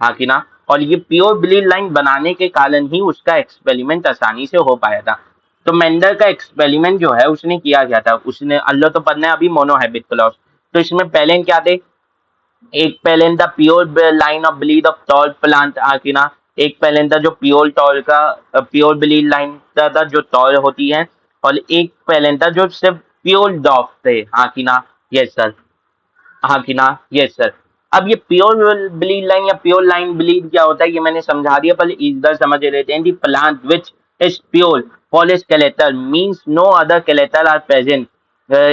हाँ कि ना। और ये प्योर ब्लीड लाइन बनाने के कारण ही उसका एक्सपेरिमेंट आसानी से हो पाया था। तो मेंडल का एक्सपेरिमेंट जो है उसने किया क्या था, उसने अल्लाह तो पढ़ना है अभी मोनोहैबिट क्लॉज। तो इसमें पहले क्या थे, एक पेलेन था pure line of breed of tall plant, आकिना। एक पेलेन था जो प्योर टॉल का प्योर ब्लीड लाइन था जो टॉल होती है। और एक पेलेन था जो सिर्फ प्योर डॉफ थे, आकिना। Yes sir. हाँ कि ना। Yes sir. अब ये प्योर ब्लीड लाइन या प्योर लाइन ब्लीड क्या होता है, ये मैंने समझा दिया, पर इधर समझ लेते हैं। The plant which is pure for a character means no other character are present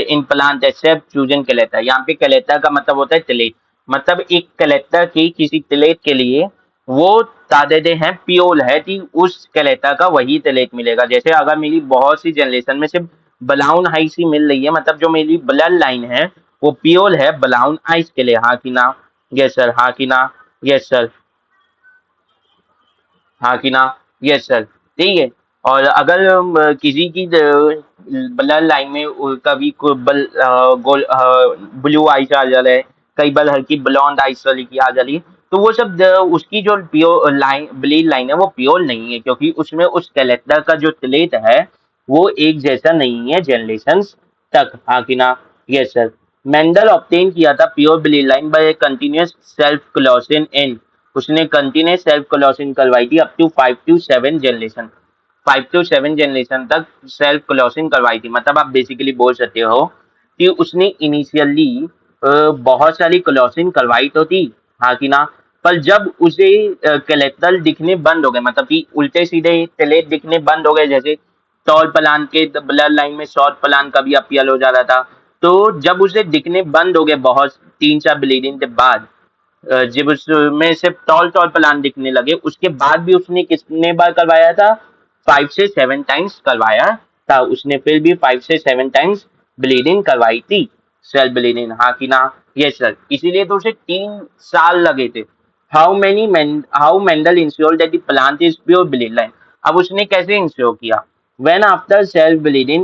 in plant except chosen character. यहाँ पे स्केलेटल का मतलब होता है तिलेट, मतलब एक स्केलेटल की किसी तिलेट के लिए वो तादादे हैं प्योर है कि उस स्केलेटल का वही तिलेट मिलेगा। जैसे अगर मेरी बहुत सी जनरेशन में सिर्फ ब्राउन हाइस ही मिल रही है, मतलब जो मेरी ब्लड लाइन है वो प्योर है ब्राउन आइस के लिए, हाँ कि ना। यस सर, हाँ कि ना। यस सर, हाँ कि ना। Yes sir. ठीक है। और अगर किसी की ब्लड लाइन में कभी ब्लू आइस आ जा रहा है, कई बार हल्की ब्लॉन्ड आइस वाली की आ जा रही है, तो वो सब उसकी जो प्योर लाइन ब्लीड लाइन है वो प्योर नहीं है, क्योंकि उसमें उस कैरेक्टर का जो प्लेट है वो एक जैसा नहीं है जनरेशन तक, हाँ कि ना। Yes sir. मेंडल ऑब्टेन किया था pure breed line by continuous self crossing in, उसने कंटिन्यूस सेल्फ क्लोसिंग करवाई थी up to 5 to 7 generation, 5 to 7 generation तक सेल्फ क्लोसिंग करवाई थी। मतलब आप बेसिकली बोल सकते हो कि उसने इनिशियली बहुत सारी क्लोसिंग करवाई तो थी, हाँ कि ना। पर जब उसे कलेक्टर दिखने बंद हो गए, मतलब कि उल्टे सीधे तलेट दिखने बंद हो गए, जैसे टॉल प्लान के ब्लड लाइन में शॉर्ट प्लान का भी अपील हो जा रहा था, तो जब उसे दिखने बंद हो गए बहुत 3-4 ब्लीडिंग के बाद, जब उसमें सिर्फ टॉल टॉल प्लान दिखने लगे, उसके बाद भी उसने कितने बार करवाया था, 5 से 7 टाइम्स करवाया था उसने, फिर भी 5 से 7 टाइम्स ब्लीडिंग करवाई थी, सेल ब्लीडिंग, हाँ कि ना। Yes sir. इसीलिए तो उसे 3 साल लगे थे। How Mendel ensure that the plant is pure breed line. अब उसने कैसे इंश्योर किया, when after self bleeding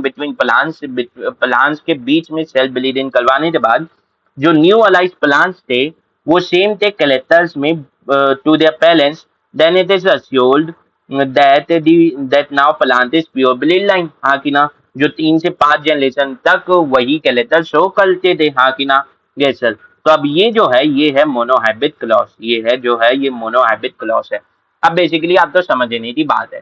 between plants के बीच में सेल्फ ब्लीडिंग करवाने के बाद जो न्यू अलाइज प्लांट्स थे वो सेम थे कलेक्टर्स में to their parents, then it is assured that now plant is pure breed line, हाँ कि ना। जो 3 से 5 जनरेशन तक वही कलेक्टर शो करते थे, हाँ कि ना। Yes sir. तो अब ये जो है ये है मोनोहैबिट क्लॉस, ये है जो है ये मोनोहैबिट क्लॉस है। अब बेसिकली आप तो समझने की बात है।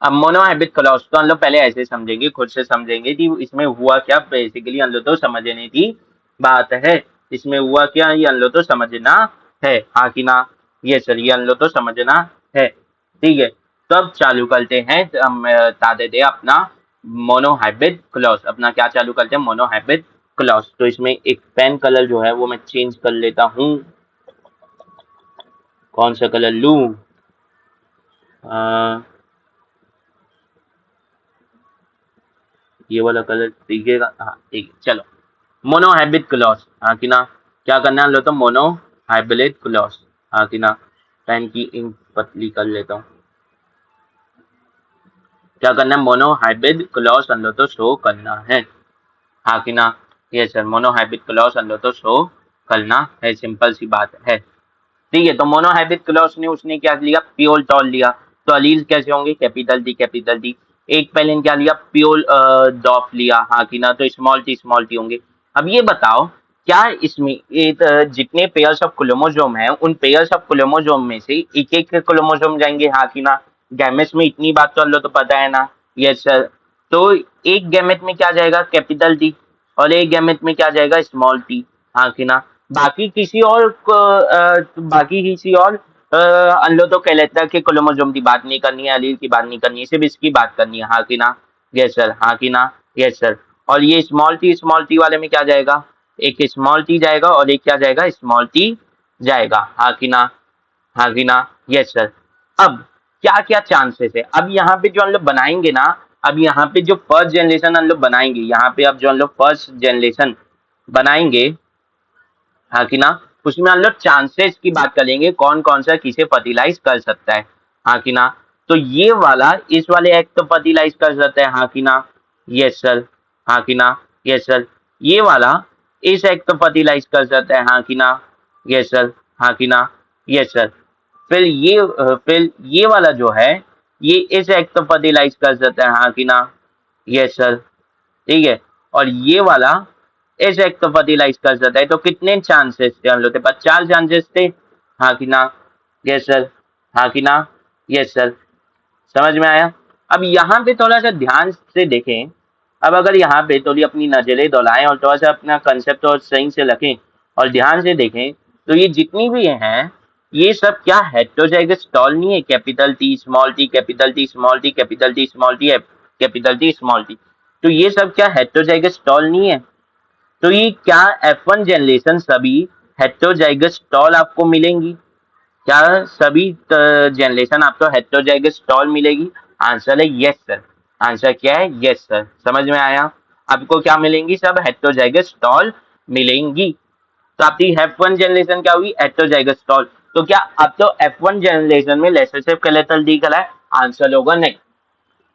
अब मोनोहैबिट क्लॉज तो हम लोग पहले ऐसे समझेंगे, खुद से समझेंगे कि इसमें हुआ क्या, बेसिकली हम लोग तो समझने की बात है। इसमें हुआ क्या ये हम लोग तो समझना है, हाँ कि ना। ये सर, ये हम लोग तो समझना है। ठीक है। तो अब चालू करते हैं, तो हम बता देते हैं अपना मोनोहैबिट क्लॉज, अपना क्या चालू करते हैं, मोनोहैबिट क्लॉज। तो इसमें एक पेन कलर जो है वो मैं चेंज कर लेता हूँ, कौन सा कलर लूँ। ये वाला कलर दिखेगा, हाँ ठीक है चलो। मोनोहाइब्रिड क्लॉज, हाँ कि ना, क्या करना है लो तो मोनोहाइब्रिड क्लॉज, हाँ कि ना। पेन की इंक पतली कर लेता हूँ। क्या करना है, मोनोहाइब्रिड क्लॉज लो तो शो करना है, हाँ कि ना। ये सर मोनोहाइब्रिड क्लॉज लो तो शो करना है, सिंपल सी बात है। ठीक है, तो मोनोहाइब्रिड क्लॉज ने उसने क्या लिया, प्योर टॉल लिया। तो अलील कैसे होंगे, कैपिटल टी कैपिटल टी। एक पहले क्या लिया, प्योर डॉफ लिया, हाँ कि ना, तो स्मॉल टी होंगे। अब ये बताओ, क्या इसमें जितने पेयर्स ऑफ क्रोमोसोम है, उन पेयर्स ऑफ क्रोमोसोम में से एक एक क्रोमोसोम जाएंगे, हाँ कि ना। गैमेट्स में इतनी बात तो अल्लो तो पता है ना। Yes sir. तो एक गैमेट में क्या जाएगा, कैपिटल टी, और एक गैमेट में क्या जाएगा, स्मॉल टी, हाँ कि ना। बाकी किसी और बाकी किसी और अल्लो तो कह लेता है कि क्रोमोसोम की बात नहीं करनी है, अलील की बात नहीं करनी है, सिर्फ इसकी बात करनी है, हाँ कि ना। यस सर, हाँ कि ना। Yes sir. और ये स्मॉल टी वाले में क्या जाएगा, एक स्मॉल टी जाएगा और एक क्या जाएगा, स्मॉल टी जाएगा, हाँ कि ना। हाँ कि ना। Yes sir. अब क्या क्या चांसेस है, अब यहाँ पे जो हम लोग बनाएंगे ना, अब यहाँ पे जो फर्स्ट जनरेशन हम लोग बनाएंगे, यहाँ पे अब जो हम लोग फर्स्ट जनरेशन बनाएंगे, हाँ कि ना, उसमें हम लोग चांसेस की बात करेंगे, कौन कौन सा किसे फर्टिलाइज कर सकता है, हाँ कि ना। तो ये वाला इस वाले एग तो फर्टिलाइज कर सकता है, हाँ कि ना। यस सर, हाँ कि ना। Yes sir. ये वाला इस एग तो फर्टिलाइज कर सकता है, हाँ कि ना। यस सर, हाँ कि ना। Yes sir. फिर ये वाला जो है, ये इस एग तो फर्टिलाइज कर सकता है, हाँ कि ना। Yes sir. ठीक है। और ये वाला इस एक तो फर्टिलाइज कर सकता है, तो कितने चांसेस थे हम लोग के पास, 4 चांसेस थे, हाँ कि ना। यस सर, हाँ कि ना। Yes sir. समझ में आया। अब यहाँ पे थोड़ा सा ध्यान से देखें, अब अगर यहाँ पे थोड़ी अपनी नजरें दौड़ाएं और थोड़ा सा अपना कंसेप्ट और सही से रखें और ध्यान से देखें, तो ये जितनी भी हैं, ये सब क्या हेटेरोजाइगस टॉल नहीं है, capital T small T capital T small T capital T small T capital T small T. तो ये सब क्या हेटेरोजाइगस टॉल नहीं है। तो ये क्या F1 जनरेशन सभी हेटेरोजाइगस टॉल आपको मिलेंगी, क्या सभी जनरेशन आपको हेटेरोजाइगस टॉल मिलेगी। आंसर है यस सर। आंसर क्या है, यस सर। समझ में आया। आपको क्या मिलेंगी, सब हेटेरोजाइगस टॉल मिलेंगी। तो आपकी F1 जनरेशन क्या हुई, हेटेरोजाइगस टॉल। तो क्या अब तो F1 जनरेशन में लेसेसिव स्केलेटल दिख रहा है, आंसर होगा नहीं।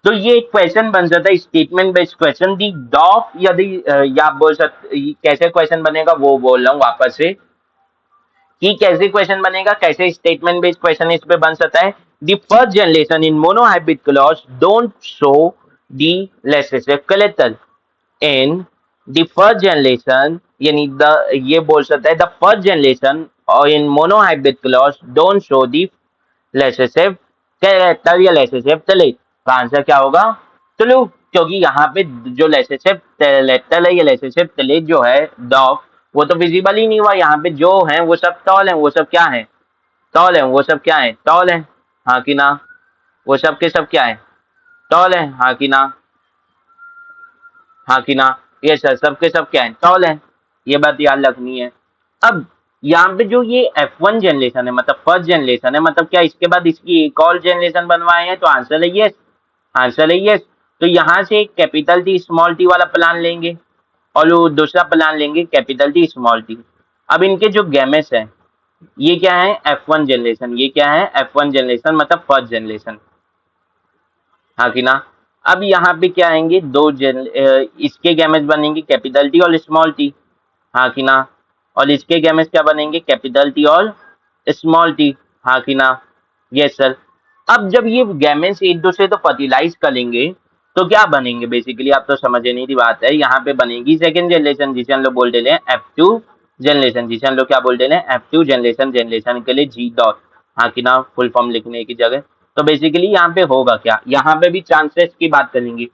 तो ये एक क्वेश्चन बन जाता है, स्टेटमेंट बेस्ड क्वेश्चन दी डॉफ, यदि या आप बोल सकते, कैसे क्वेश्चन बनेगा वो बोल रहा हूँ वापस से, कि कैसे क्वेश्चन बनेगा, कैसे स्टेटमेंट बेस्ड क्वेश्चन इस पे बन सकता है। The first generation in monohybrid cross don't show the recessive character in the first generation, यानी द, ये बोल सकता है द फर्स्ट जनरेशन और in monohybrid cross don't show the recessive character या लेसेसिव तलेट। का आंसर क्या होगा, चलो, क्योंकि यहाँ पे जो लेसेसिव लेटर है या लेसेसिव तलेट जो है डॉग, वो तो विजिबल ही नहीं हुआ। यहाँ पे जो है वो सब टॉल है, वो सब क्या है, टॉल है, वो सब क्या है, टॉल है, हाँ कि ना। वो सब के सब क्या है, टॉल है, हाँ कि ना। हाँ कि ना। ये सर सबके सब क्या है, टॉल है। ये बात याद रखनी है। अब यहाँ पे जो ये F1 जनरेशन है, मतलब फर्स्ट जनरेशन है, मतलब क्या इसके बाद इसकी एक और जनरेशन बनवाए हैं, तो आंसर है यस। आंसर है यस। तो यहाँ से कैपिटल टी स्मॉल टी वाला प्लान लेंगे और वो दूसरा प्लान लेंगे कैपिटल टी स्मॉल टी। अब इनके जो गैमेट्स हैं, ये क्या है, F1 जनरेशन, ये क्या है, F1 जनरेशन मतलब फर्स्ट जनरेशन, हाँ कि ना। अब यहाँ पे क्या आएंगे, इसके गैमेट्स बनेंगे कैपिटल टी और स्मॉल टी, हाँ कि ना। और इसके गैमेट्स क्या बनेंगे, कैपिटल टी और स्मॉल टी, हाँ कि ना। Yes sir. अब जब ये गैमेट्स एक दूसरे तो फर्टिलाइज करेंगे, तो क्या बनेंगे, बेसिकली आप तो समझे नहीं थी बात है, यहाँ पे बनेगी सेकेंड जनरेशन, जिसे हम लोग बोल दे रहे हैं F2 जनरेशन, जिसे हम लोग क्या बोल दे रहे हैं, F2 जनरेशन। जनरेशन के लिए जी डॉट, हाँ कि ना, फुल फॉर्म लिखने की जगह। तो बेसिकली यहाँ पे होगा क्या, यहाँ पे भी चांसेस की बात करेंगे।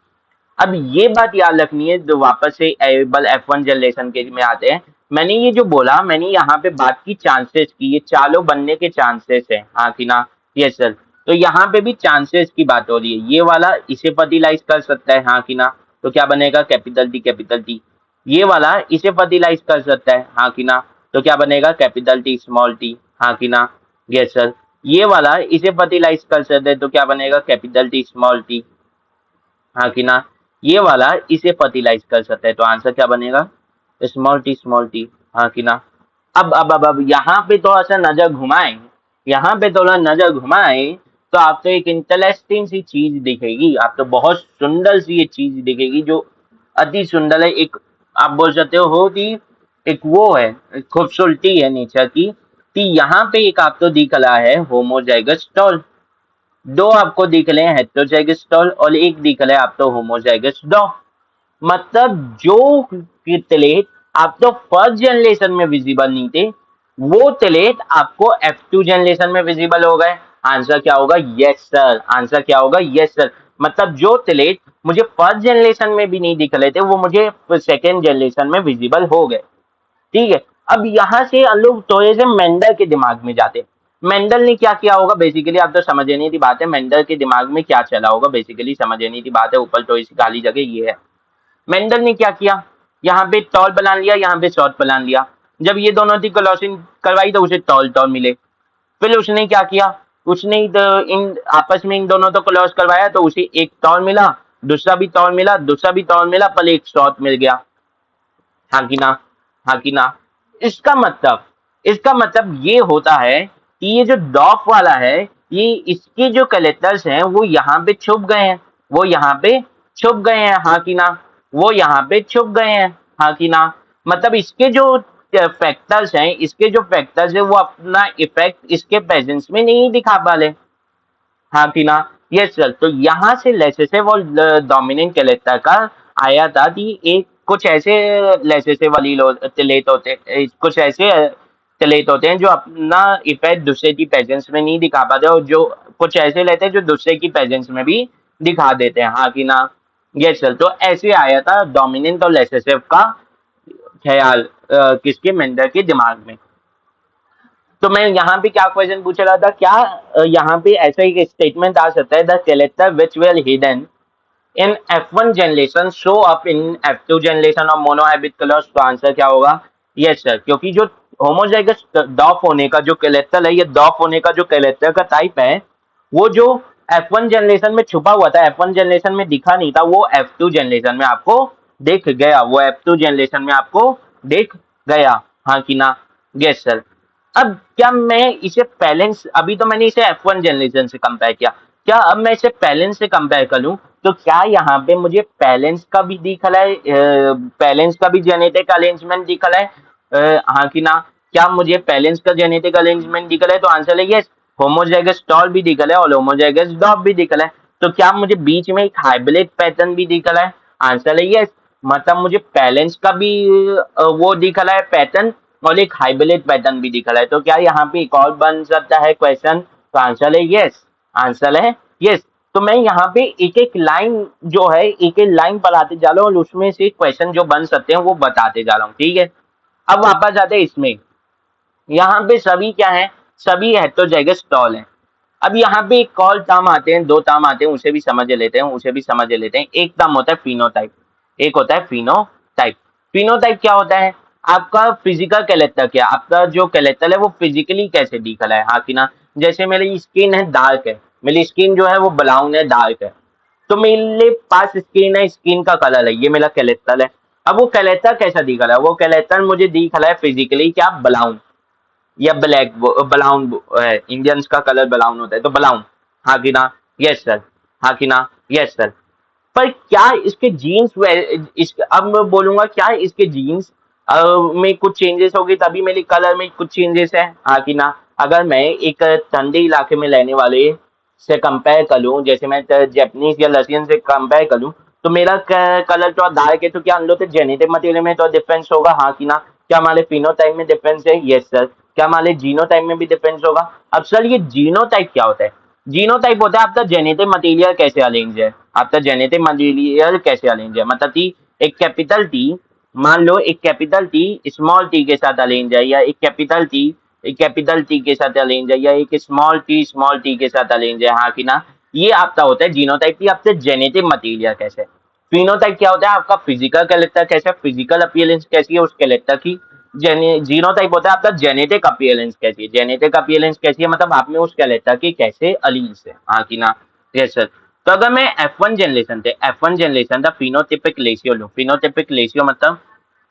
अब ये बात याद रखनी है, जो वापस से एबल F1 जनरेशन के में आते हैं, मैंने ये जो बोला, मैंने यहाँ पे बात की चांसेस की, ये चालों बनने के चांसेस है, हाँ कि ना। Yes sir. तो यहाँ पे भी चांसेस की बात हो रही है, ये वाला इसे फर्टिलाइज कर सकता है, हाँ कि ना। तो क्या बनेगा, कैपिटल टी कैपिटल टी। ये वाला इसे फर्टिलाइज कर सकता है, हाँ कि ना। तो क्या बनेगा, कैपिटल टी स्मॉल टी, हाँ कि ना। Yes sir. ये वाला इसे फर्टिलाइज कर सकते हैं, तो क्या बनेगा, कैपिटल टी स्मॉल टी, हाँ कि ना। ये वाला इसे फर्टिलाइज कर सकता है, तो आंसर क्या बनेगा? स्मॉल टी, हाँ कि ना? अब यहाँ पे थोड़ा सा नजर घुमाएं, यहाँ पे थोड़ा नजर घुमाएं, तो आपको एक इंटरेस्टिंग सी चीज दिखेगी, आपको बहुत सुंदर सी ये चीज दिखेगी जो अति सुंदर है। एक आप बोल सकते हो कि एक वो है, एक खूबसूरती है नेचर की, कि यहाँ पे एक आपको दिख रहा है होमोजाइगस टॉल, दो आपको दिख रहे हैं हेटेरोजाइगस टॉल और एक दिख रहा है आपको होमोजाइगस डॉ। मतलब जो तिलेट आप तो फर्स्ट जनरेशन में विजिबल नहीं थे, वो तिलेट आपको F2 जनरेशन में विजिबल हो गए। आंसर क्या होगा? Yes sir. आंसर क्या होगा? Yes sir. मतलब जो तिलेट मुझे फर्स्ट जनरेशन में भी नहीं दिख रहे थे, वो मुझे सेकेंड जनरेशन में विजिबल हो गए। ठीक है, अब यहाँ से हम लोग थोड़े से मेंडल के दिमाग में जाते हैं। मेंडल ने क्या किया होगा? बेसिकली आप तो समझ नहीं थी बात है, मेंडल के दिमाग में क्या चला होगा, बेसिकली समझ नहीं थी बात है, ऊपर तो इसी खाली जगह ये है। मेंडल ने क्या किया? यहाँ पे टॉल प्लान लिया, यहाँ पे शॉर्ट प्लान लिया। जब ये दोनों थी क्लॉसिंग करवाई तो उसे टॉल टॉल मिले। फिर उसने क्या किया? उसने इन आपस में इन दोनों तो क्लॉस करवाया, तो उसे एक टॉल मिला, दूसरा भी टॉल मिला, दूसरा भी टॉल मिला, पर एक शॉर्ट मिल गया। हाँ कि ना? हाँ कि ना? इसका मतलब ये होता है कि ये जो डॉफ वाला है, ये इसके जो कलेक्टर्स हैं वो यहाँ पे छुप गए हैं, वो यहाँ पे छुप गए हैं। हाँ कि ना? वो यहाँ पे छुप गए हैं। हाँ कि ना? मतलब इसके जो फैक्टर्स हैं, इसके जो फैक्टर्स है वो अपना इफेक्ट इसके प्रेजेंस में नहीं दिखा पा रहे। हाँ कि ना? Yes sir. तो यहाँ से लेसेसिव और डोमिनेंट कैरेक्टर का आया था कि एक कुछ ऐसे लेसेसिव वाली लेट होते, कुछ ऐसे लेट होते हैं जो अपना इफेक्ट दूसरे की प्रेजेंस में नहीं दिखा पाते, और जो कुछ ऐसे लेते हैं जो दूसरे की प्रेजेंस में भी दिखा देते हैं। हाँ कि ना? Yes sir. तो ऐसे आया था डोमिनेंट और लेसेसिव का ख्याल किसके? मेंडल के दिमाग में। तो मैं यहाँ पे क्या क्वेश्चन पूछ रहा था, क्या यहाँ पे ऐसा एक स्टेटमेंट आ सकता है, the character which well hidden in F1 generation show up in F2 generation of monohybrid colours? तो आंसर क्या होगा? Yes sir. क्योंकि जो होमोजाइगस डॉफ होने का जो कैरेक्टर है, ये डॉफ होने का जो कैरेक्टर का टाइप है, वो जो F1 जनरेशन में छुपा हुआ था, F1 जनरेशन में दिखा नहीं था, वो F2 जनरेशन में आपको दिख गया, वो F2 जनरेशन में आपको दिख गया। हाँ कि ना? Yes sir. अब क्या मैं इसे बैलेंस, अभी तो मैंने इसे F1 जनरेशन से कंपेयर किया, क्या अब मैं इसे बैलेंस से कंपेयर करूं तो क्या यहाँ पे मुझे बैलेंस का भी दिख रहा है, बैलेंस का भी जेनेटिक अरेंजमेंट दिख रहा है? हाँ कि ना? क्या मुझे बैलेंस का जेनेटिक अरेंजमेंट दिख रहा है? तो आंसर है यस। होमोजाइगस टॉल भी दिख रहा है और होमोजाइगस डॉप भी दिख रहा है। तो क्या मुझे बीच में एक हाइब्रिड पैटर्न भी दिख रहा है? आंसर है यस। मतलब मुझे बैलेंस का भी वो दिख रहा है पैटर्न, और एक हाइब्रिड पैटर्न भी दिख रहा है। तो क्या यहाँ पे एक और बन सकता है क्वेश्चन? तो आंसर है यस। आंसर है यस। तो मैं यहाँ पे एक एक लाइन जो है, एक एक लाइन पढ़ाते जा रहा हूँ और उसमें से क्वेश्चन जो बन सकते हैं वो बताते जा रहा हूँ। ठीक है, अब वापस आते हैं इसमें। यहाँ पे सभी क्या है? सभी हेटेरोजाइगस टॉल हैं। अब यहाँ पे एक और टर्म आते हैं, दो टर्म आते हैं, उसे भी समझ लेते हैं, उसे भी समझ लेते हैं। एक टर्म होता है फिनोटाइप, एक होता है फिनोटाइप। फिनोटाइप क्या होता है? आपका फिजिकल कैरेक्टर, क्या आपका जो कैरेक्टर है वो फिजिकली कैसे दिख रहा है? हाँ कि ना? जैसे मेरी स्किन है डार्क है, मेरी स्किन जो है वो ब्राउन है, डार्क है, तो मेरे पास स्किन है, स्किन का कलर है, ये मेरा कैरेक्टर है। अब वो कैरेक्टर कैसा दिख रहा है? वो कैरेक्टर मुझे दिख रहा है फिजिकली क्या? ब्राउन या ब्लैक, ब्राउन है, इंडियंस का कलर ब्राउन होता है, तो ब्राउन। हाँ कि ना? Yes sir. हाँ कि ना? Yes sir. पर क्या इसके जीन्स, इस अब मैं बोलूंगा क्या इसके जीन्स में कुछ चेंजेस होगी तभी मेरे कलर में कुछ चेंजेस है? हाँ कि ना? अगर मैं एक ठंडे इलाके में रहने वाले से कंपेयर करूं, जैसे मैं जापानीज या रशियन से कंपेयर करूं, तो मेरा कलर तो डार्क है, तो क्या हम लोग के जेनेटिक मटेरियल में तो डिफरेंस होगा? हाँ कि ना? क्या हमारे फिनोटाइप में डिफरेंस है? Yes sir. क्या हमारे जीनोटाइप में भी डिफरेंस होगा? अब सर ये जीनोटाइप क्या होता है? जीनोटाइप होता है आपका जेनेटिक मटेरियल कैसे अरेंज है, आपका जेनेटिक मटेरियल कैसे अरेंज है, मतलब कि एक कैपिटल टी, मान लो एक कैपिटल टी स्मॉल टी के साथ अरेंज है, या एक कैपिटल टी के साथ अरेंज है, या एक स्मॉल टी के साथ अरेंज है। हाँ कि ना? ये आपका होता है जीनोटाइप की, आपसे जेनेटिक मटेरियल कैसे। फिनोटाइप क्या होता है? आपका फिजिकल कैरेक्टर कैसे, फिजिकल अपीयरेंस कैसी है उस कैरेक्टर की। जीनोटाइप होता है आपका जेनेटिक अपीयरेंस कैसी है, जेनेटिक अपीयरेंस कैसी है मतलब आप में उस कैरेक्टर की कैसे अलीज है। हाँ कि ना? Yes sir. तो अगर मैं F1 जनरेशन था फिनोटिपिक रेशियो लूँ, फिनोटिपिक रेशियो मतलब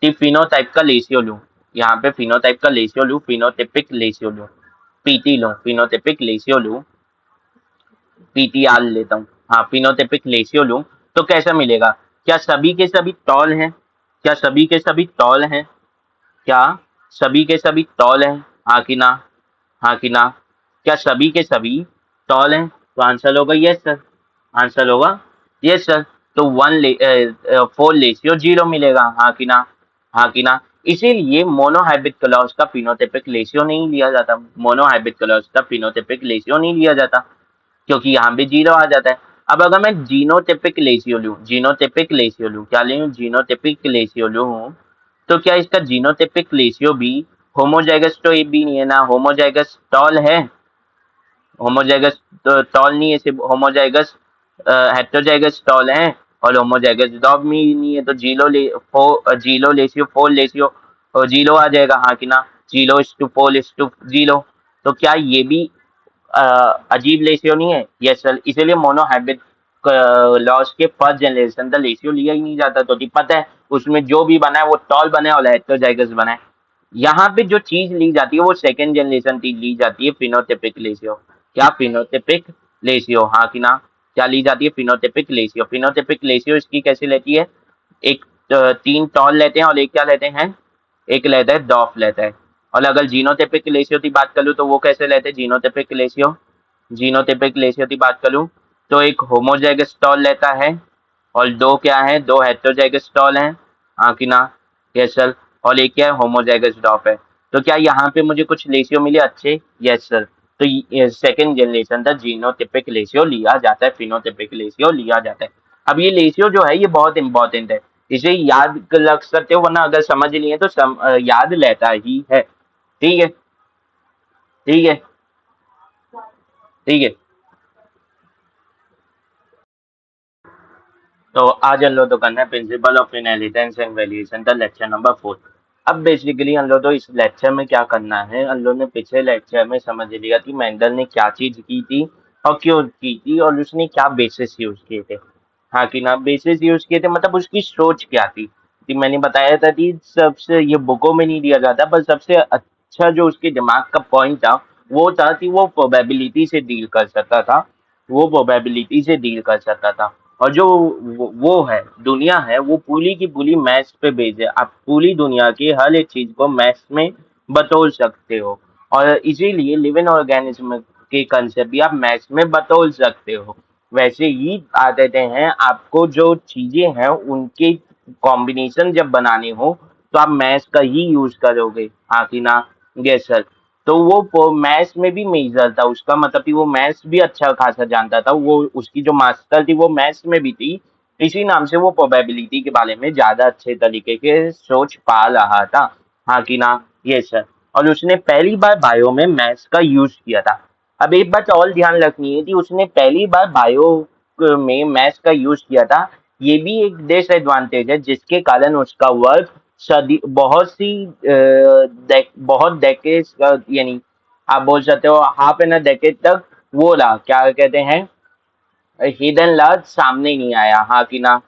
कि फिनोटाइप का रेशियो लूँ, यहाँ पे फिनोटाइप का रेशियो लूँ, फिनोटिपिक रेशियो लूँ, पीटी लूँ, फिनोटिपिक रेशियो लूँ, पीटीआर लेता हूँ, हाँ फिनोटिपिक रेशियो लूँ, तो कैसा मिलेगा? क्या सभी के सभी टॉल हैं? क्या सभी के सभी टॉल हैं? क्या सभी के सभी टॉल हैं? हाँ कि ना? हाँ कि ना? क्या सभी के सभी टॉल हैं? तो आंसर होगा यस सर, आंसर होगा यस सर। तो 4 रेशियो 0 मिलेगा, हाँ कि ना? हाँ कि ना? इसीलिए मोनोहाइब्रिड क्लॉज का फिनोटाइपिक रेशियो नहीं लिया जाता, मोनोहाइब्रिड क्लॉज का फिनोटाइपिक रेशियो नहीं लिया जाता, क्योंकि यहाँ पे 0 आ जाता है। अब अगर मैं जीनोटाइपिक रेशियो लूँ, जीनोटाइपिक रेशियो लूँ, क्या लूँ? जीनोटाइपिक रेशियो लूँ, तो क्या इसका जीनोटाइपिक रेशियो भी होमोजाइगस तो ये भी नहीं है ना, होमोजाइगस टॉल है, होमोजाइगस टॉल नहीं है, सिर्फ होमोजाइगस हेटेरोजाइगस टॉल है, और होमोजाइगस डॉग में ही नहीं है, तो जीरो रेशियो 4 रेशियो जीरो आ जाएगा, हाँ कि ना? 0:4:0। तो क्या ये भी अ, अजीब रेशियो नहीं है? यस सर, इसीलिए मोनोहाइब्रिड लॉस के फर्स्ट जनरेशन का रेशियो लिया ही नहीं जाता, तो पता है उसमें जो भी बना है वो टॉल बना है और हेटेरोजाइगस बना है। यहाँ पे जो चीज ली जाती है वो सेकंड जनरेशन की ली जाती है, फिनोटिपिक रेशियो। क्या? फिनोटिपिक रेशियो, हाँ कि ना? क्या ली जाती है? Phenotypic ratio. फिनोटिपिक रेशियो इसकी कैसे लेती है? एक 3 टॉल लेते हैं और एक क्या लेते हैं? एक लेता है डॉफ लेता है। और अगर जीनोटिपिक रेशियो की बात करूँ तो वो कैसे लेते हैं? जीनोटिपिक रेशियो, जीनोटिपिक रेशियो की बात करूँ तो एक होमोजाइगस टॉल लेता है और दो क्या है? दो हेटेरोजाइगस टॉल हैं, हाँ कि ना? Yes sir. और एक क्या है? होमोजाइगस डॉफ है। तो क्या यहाँ पे मुझे कुछ रेशियो मिले अच्छे? Yes sir. तो सेकंड जनरेशन का जीनोटिपिक रेशियो लिया जाता है, फिनोटिपिक रेशियो लिया जाता है। अब ये रेशियो जो है ये बहुत इंपॉर्टेंट है, इसे याद रख सकते हो, वरना अगर समझ लिए तो याद रहता ही है। ठीक है, ठीक है, ठीक है। तो आज हम लोग तो करना है principle of inheritance and valuation का लेक्चर नंबर 4। अब बेसिकली हम लोग तो इस लेक्चर में क्या करना है, हम लोग ने पिछले लेक्चर में समझ लिया कि मेंडल ने क्या चीज की थी और क्यों की थी और उसने क्या बेसिस यूज किए थे। हाँ कि ना? बेसिस यूज किए थे मतलब उसकी सोच क्या थी, कि मैंने बताया था कि सबसे ये बुकों में नहीं दिया जाता, पर सबसे अच्छा जो उसके दिमाग का पॉइंट था वो था कि वो प्रोबेबिलिटी से डील कर सकता था, वो प्रोबेबिलिटी से डील कर सकता था। और जो वो है दुनिया है वो पूरी की पूरी मैथ्स पे बेस्ड है, आप पूरी दुनिया की हर एक चीज को मैथ्स में बतौल सकते हो, और इसीलिए लिविंग ऑर्गेनिज्म के कंसेप्ट भी आप मैथ्स में बतौल सकते हो। वैसे ही आदतें हैं, आपको जो चीजें हैं उनके कॉम्बिनेशन जब बनाने हो तो आप मैथ्स का ही यूज करोगे, हाँ कि ना? Yes sir. तो वो मैथ्स में भी मेजर था, उसका मतलब कि वो मैथ्स भी अच्छा खासा जानता था, वो उसकी जो मास्टर थी वो मैथ्स में भी थी, इसी नाम से वो प्रोबेबिलिटी के बारे में ज्यादा अच्छे तरीके के सोच पा रहा था, हाँ कि ना? ये सर। और उसने पहली बार बायो में मैथ्स का यूज किया था। अब एक बात और ध्यान रखनी है कि उसने पहली बार बायो में मैथ्स का यूज किया था, ये भी एक डिसएडवांटेज है जिसके कारण उसका वर्क सदी बहुत सी बहुत डेकेड्स यानी आप बोल सकते हो हाफ एन डेकेड तक वो रहा, क्या कहते हैं, हिडन लर्ज सामने ही नहीं आया, हाँ कि ना?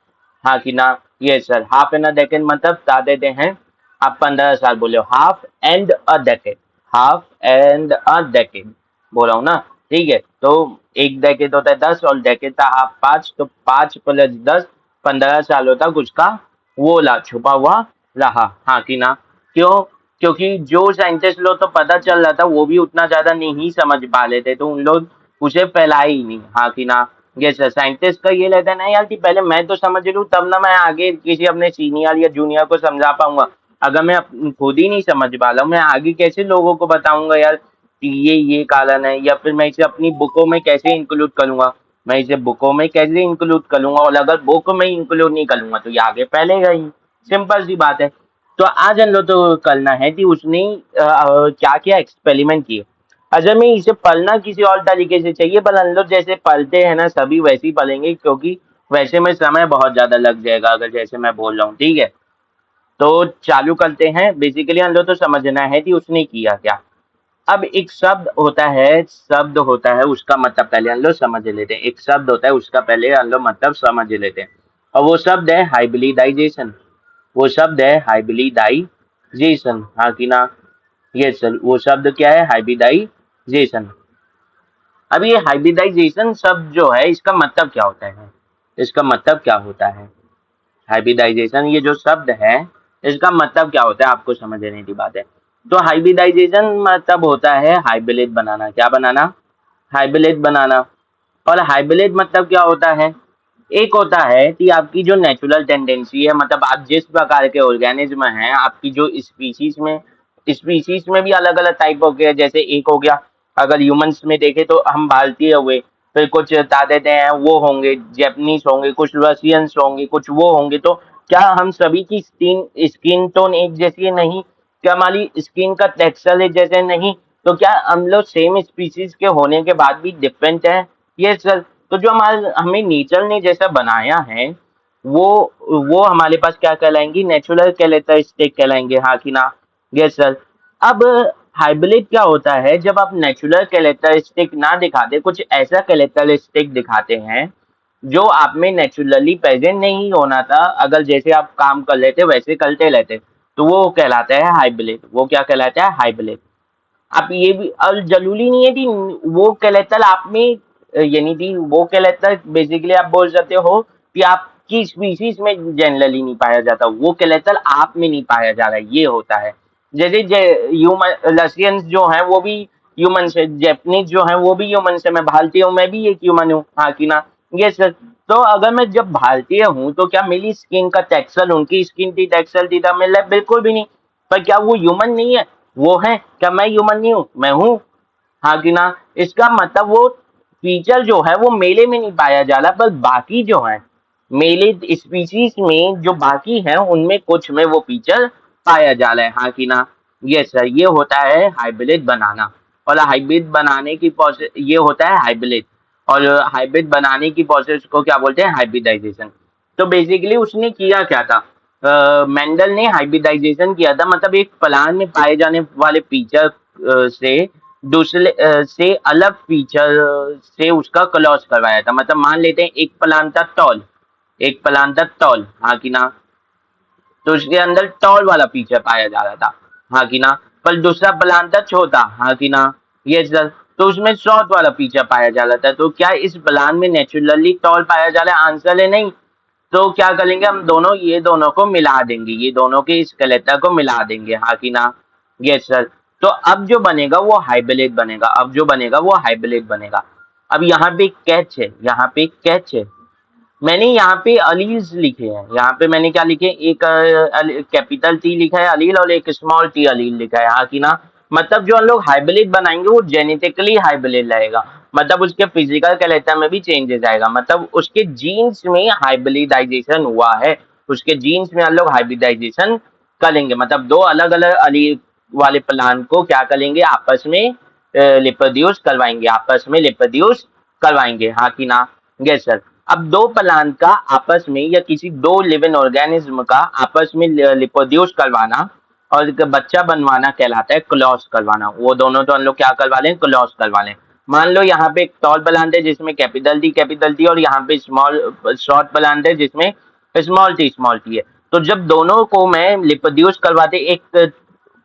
हाँ कि ना? ये सर, हाफ एन डेकेड मतलब बता देते हैं, आप 15 साल बोले हो, half and a decade, half and a decade बोल रहा हूँ ना? ठीक है, तो एक डेकेड होता है 10 और डेकेड था हाफ 5, तो 5 + 10 15 साल होता कुछ का वो ला छुपा हुआ रहा, हाँ कि ना? क्यों? क्योंकि जो साइंटिस्ट लोग तो पता चल रहा था वो भी उतना ज्यादा नहीं समझ पा लेते, तो उन लोग उसे फैलाए ही नहीं, हाँ कि ना? ये सर, साइंटिस्ट का ये रहता है ना यार कि पहले मैं तो समझ लूँ तब ना मैं आगे किसी अपने सीनियर या जूनियर को समझा पाऊंगा। अगर मैं खुद ही नहीं समझ पा रहा हूँ मैं आगे कैसे लोगों को बताऊंगा यार कि ये कारण है, या फिर मैं इसे अपनी बुकों में कैसे इंक्लूड करूंगा, मैं इसे बुकों में कैसे इंक्लूड करूंगा, और अगर बुक में इंक्लूड नहीं करूंगा तो ये आगे फैलेगा ही। सिंपल सी बात है। तो आज हम लोग तो करना है कि उसने क्या क्या एक्सपेरिमेंट किए। अगर मैं इसे पढ़ना किसी और तरीके से चाहिए, पर हम लोग जैसे पढ़ते हैं ना सभी वैसे ही पढ़ेंगे, क्योंकि वैसे में समय बहुत ज्यादा लग जाएगा अगर जैसे मैं बोल रहा हूँ, ठीक है? तो चालू करते हैं। बेसिकली हम लोग तो समझना है कि उसने किया क्या। अब एक शब्द होता है उसका मतलब पहले हम लोग समझ लेते हैं। एक शब्द होता है उसका पहले हम लोग मतलब समझ लेते हैं, और वो शब्द है हाइब्रिडाइजेशन। वो शब्द है हाइब्रिडाइजेशन, हाँ कि ना? ये सर वो शब्द क्या है? हाइब्रिडाइजेशन। अब ये हाइब्रिडाइजेशन शब्द जो है इसका मतलब क्या होता है? इसका मतलब क्या होता है? हाइब्रिडाइजेशन ये जो शब्द है इसका मतलब क्या होता है, आपको समझ लेने की बात है। तो हाइब्रिडाइजेशन मतलब होता है हाइब्रिड बनाना। क्या बनाना? हाइब्रिड बनाना। और हाइब्रिड मतलब क्या होता है? एक होता है कि आपकी जो नेचुरल टेंडेंसी है, मतलब आप जिस प्रकार के ऑर्गेनिज्म हैं, आपकी जो स्पीशीज में भी अलग अलग टाइप हो गए। जैसे एक हो गया, अगर ह्यूमंस में देखें तो हम भारतीय हुए, फिर कुछ तादाद हैं वो होंगे, जैपनीज होंगे, कुछ रशियंस होंगे, कुछ वो होंगे। तो क्या हम सभी की स्किन स्किन टोन एक जैसी है? नहीं। क्या हमारी स्किन का टेक्सचर एक जैसे? नहीं। तो क्या हम लोग सेम स्पीशीज के होने के बाद भी डिफरेंट है? ये सर। तो जो हमारे हमें नेचर ने जैसा बनाया है वो वो हमारे पास क्या कहलाएंगी? नेचुरल कैरेक्टरिस्टिक कहलाएंगे, हाँ कि ना? Yes sir. अब हाइब्रिड क्या होता है? जब आप नेचुरल कैरेक्टरिस्टिक ना दिखाते, कुछ ऐसा कैरेक्टरिस्टिक दिखाते हैं जो आप में नेचुरली प्रेजेंट नहीं होना था, अगर जैसे आप काम कर लेते वैसे करते रहते, तो वो कहलाता है हाइब्रिड। वो क्या कहलाता है? हाइब्रिड। आप ये भी, और जरूरी नहीं है कि वो कैरेक्टर आप में, यानी कि वो कैरेक्टर बेसिकली आप बोल सकते हो कि आपकी स्पीशीज में जनरली नहीं पाया जाता, वो कैरेक्टर आप में नहीं पाया जा रहा है, ये होता है। जैसे ह्यूमन रशियंस जो हैं वो भी ह्यूमन से, जैपनीज जो हैं वो भी ह्यूमन से, मैं भारतीय हूँ, मैं भी एक ह्यूमन हूँ, हाँ कि ना? ये सर। तो अगर मैं जब भारतीय हूँ तो क्या मेरी स्किन का टेक्सचर उनकी स्किन की टेक्सचर थी? मिला बिल्कुल भी नहीं। पर क्या वो ह्यूमन नहीं है? वो है। क्या मैं ह्यूमन नहीं हूँ? मैं हूँ, हाँ कि ना? इसका मतलब वो फीचर जो है वो मेले में नहीं पाया जा रहा, पर बाकी जो है मेले स्पीशीज में जो बाकी हैं उनमें कुछ में वो फीचर पाया जा रहा है, हाँ कि ना? ये सर, ये होता है हाइब्रिड बनाना। और हाइब्रिड बनाने की प्रोसेस ये होता है हाइब्रिड। और हाइब्रिड बनाने की प्रोसेस को क्या बोलते हैं? हाइब्रिडाइजेशन। तो बेसिकली उसने किया क्या था? मेंडल ने हाइब्रिडाइजेशन किया था, मतलब एक प्लांट में पाए जाने वाले फीचर से दूसरे से अलग फीचर से उसका क्रॉस करवाया था। मतलब मान लेते हैं एक प्लांट था टॉल, एक प्लांट था टॉल, हाँ कि ना? तो उसके अंदर टॉल वाला फीचर पाया जा रहा था, हाँ कि ना? पर दूसरा प्लांट था छोटा, हाँ कि ना? ये सर। तो उसमें शॉर्ट वाला फीचर पाया जा रहा था। तो क्या इस प्लांट में नेचुरली टॉल पाया जा रहा है? आंसर है नहीं। तो क्या करेंगे हम दोनों, ये दोनों को मिला देंगे, ये दोनों के स्केलेटन को मिला देंगे, हाँ कि ना? Yes sir. तो अब जो बनेगा वो हाइब्रिड बनेगा, अब जो बनेगा वो हाइब्रिड बनेगा। अब यहाँ पे एक कैच है, यहाँ पे एक कैच है। मैंने यहाँ पे अलील्स लिखे हैं, यहाँ पे मैंने क्या लिखे? एक कैपिटल टी लिखा है अलील, और एक स्मॉल टी अलील लिखा है, हाँ कि ना? मतलब जो हम लोग हाइब्रिड बनाएंगे वो जेनेटिकली हाइब्रिड रहेगा, मतलब उसके फिजिकल कैरेक्टर में भी चेंजेस आएगा, मतलब उसके जीन्स में हाइब्रिडाइजेशन हुआ है, उसके जीन्स में हम लोग हाइब्रिडाइजेशन करेंगे। मतलब दो अलग अलग अलील वाले प्लांट को क्या करेंगे? आपस में रिप्रोड्यूस करवाएंगे, आपस में रिप्रोड्यूस करवाएंगे, हाँ कि ना? Yes sir. अब दो प्लांट का आपस में या किसी दो लिविंग ऑर्गेनिज्म का आपस में रिप्रोड्यूस करवाना और एक बच्चा बनवाना कहलाता है क्रॉस करवाना। वो दोनों तो हम लोग क्या करवा लें? क्रॉस करवा लें। मान लो यहाँ पे एक टॉल प्लांट है जिसमें कैपिटल टी, और यहाँ पे स्मॉल शॉर्ट प्लांट है जिसमें स्मॉल टी है। तो जब दोनों को मैं रिप्रोड्यूस करवाते एक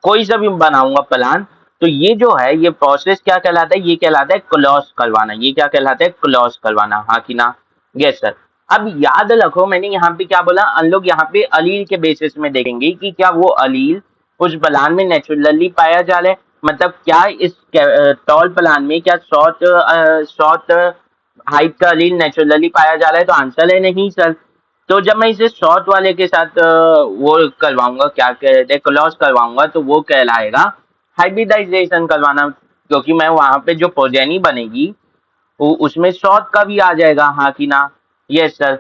कोई सा भी बनाऊंगा प्लान, तो ये जो है ये प्रोसेस क्या कहलाता है? ये कहलाता है क्रॉस करवाना। ये क्या कहलाता है? क्रॉस करवाना, हाँ कि ना? Yes sir. अब याद रखो मैंने यहाँ पे क्या बोला? हम लोग यहाँ पे अलील के बेसिस में देखेंगे कि क्या वो अलील उस प्लान में नेचुरली पाया जा रहा है। मतलब क्या इस टॉल प्लान में क्या शॉर्ट हाइट का अलील नेचुरली पाया जा रहा है? तो आंसर है नहीं सर। तो जब मैं इसे शॉर्ट वाले के साथ वो करवाऊंगा, क्या कहते हैं, क्रॉस करवाऊंगा, तो वो कहलाएगा हाइब्रिडाइजेशन करवाना, क्योंकि मैं वहां पे जो प्रोजेनी बनेगी उसमें शॉर्ट का भी आ जाएगा, हाँ कि ना? Yes sir.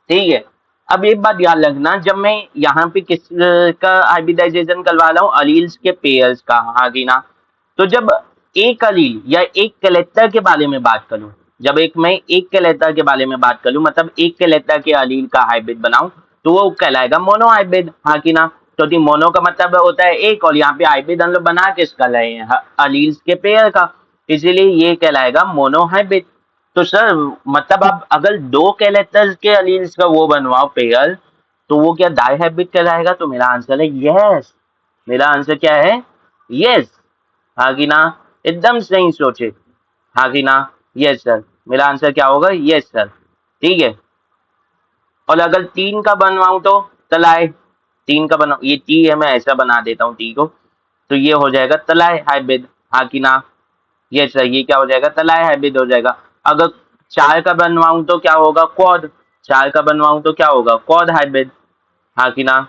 ठीक है। अब एक बात याद रखना, जब मैं यहाँ पे किस का हाइब्रिडाइजेशन करवा रहा हूँ? अलील्स के पेयर्स का, हाँ कि ना? तो जब एक अलील या एक कैरेक्टर के बारे में बात करूं, जब मैं एक कैरेक्टर के बारे में बात करूं, मतलब एक कैरेक्टर के अलील का हाइब्रिड बनाऊं, तो वो कहलाएगा मोनो हाइब्रिड, हाँ कि ना? तो दी मोनो का मतलब होता है एक, और यहाँ पे हाइब्रिड हम लोग बना किसका लाए हैं, अलील्स के पेयर का, इसीलिए ये कहलाएगा मोनो हाइब्रिड। तो सर मतलब आप अगर दो कैरेक्टर्स के अलील्स का वो बनवाओ पेयर, तो वो क्या डाई हाइब्रिड कहलाएगा? तो मेरा आंसर है यस। मेरा आंसर क्या है? यस। हाँ कि ना? एकदम सही सोचे। हाँ कि ना? Yes sir. मेरा आंसर क्या होगा? Yes sir. ठीक है। और अगर तीन का बनवाऊं तो तलाए, तीन का बनाऊं, ये टी है, मैं ऐसा बना देता हूँ टी को, तो ये हो जाएगा तलाए हाइब्रिड। हाँ कि ना? ये सर, ये क्या हो जाएगा? तलाए हाइब्रिड हो जाएगा। अगर चार का बनवाऊं तो क्या होगा? क्वाड। चार का बनवाऊं तो क्या होगा? Quad hybrid. हाँ कि ना?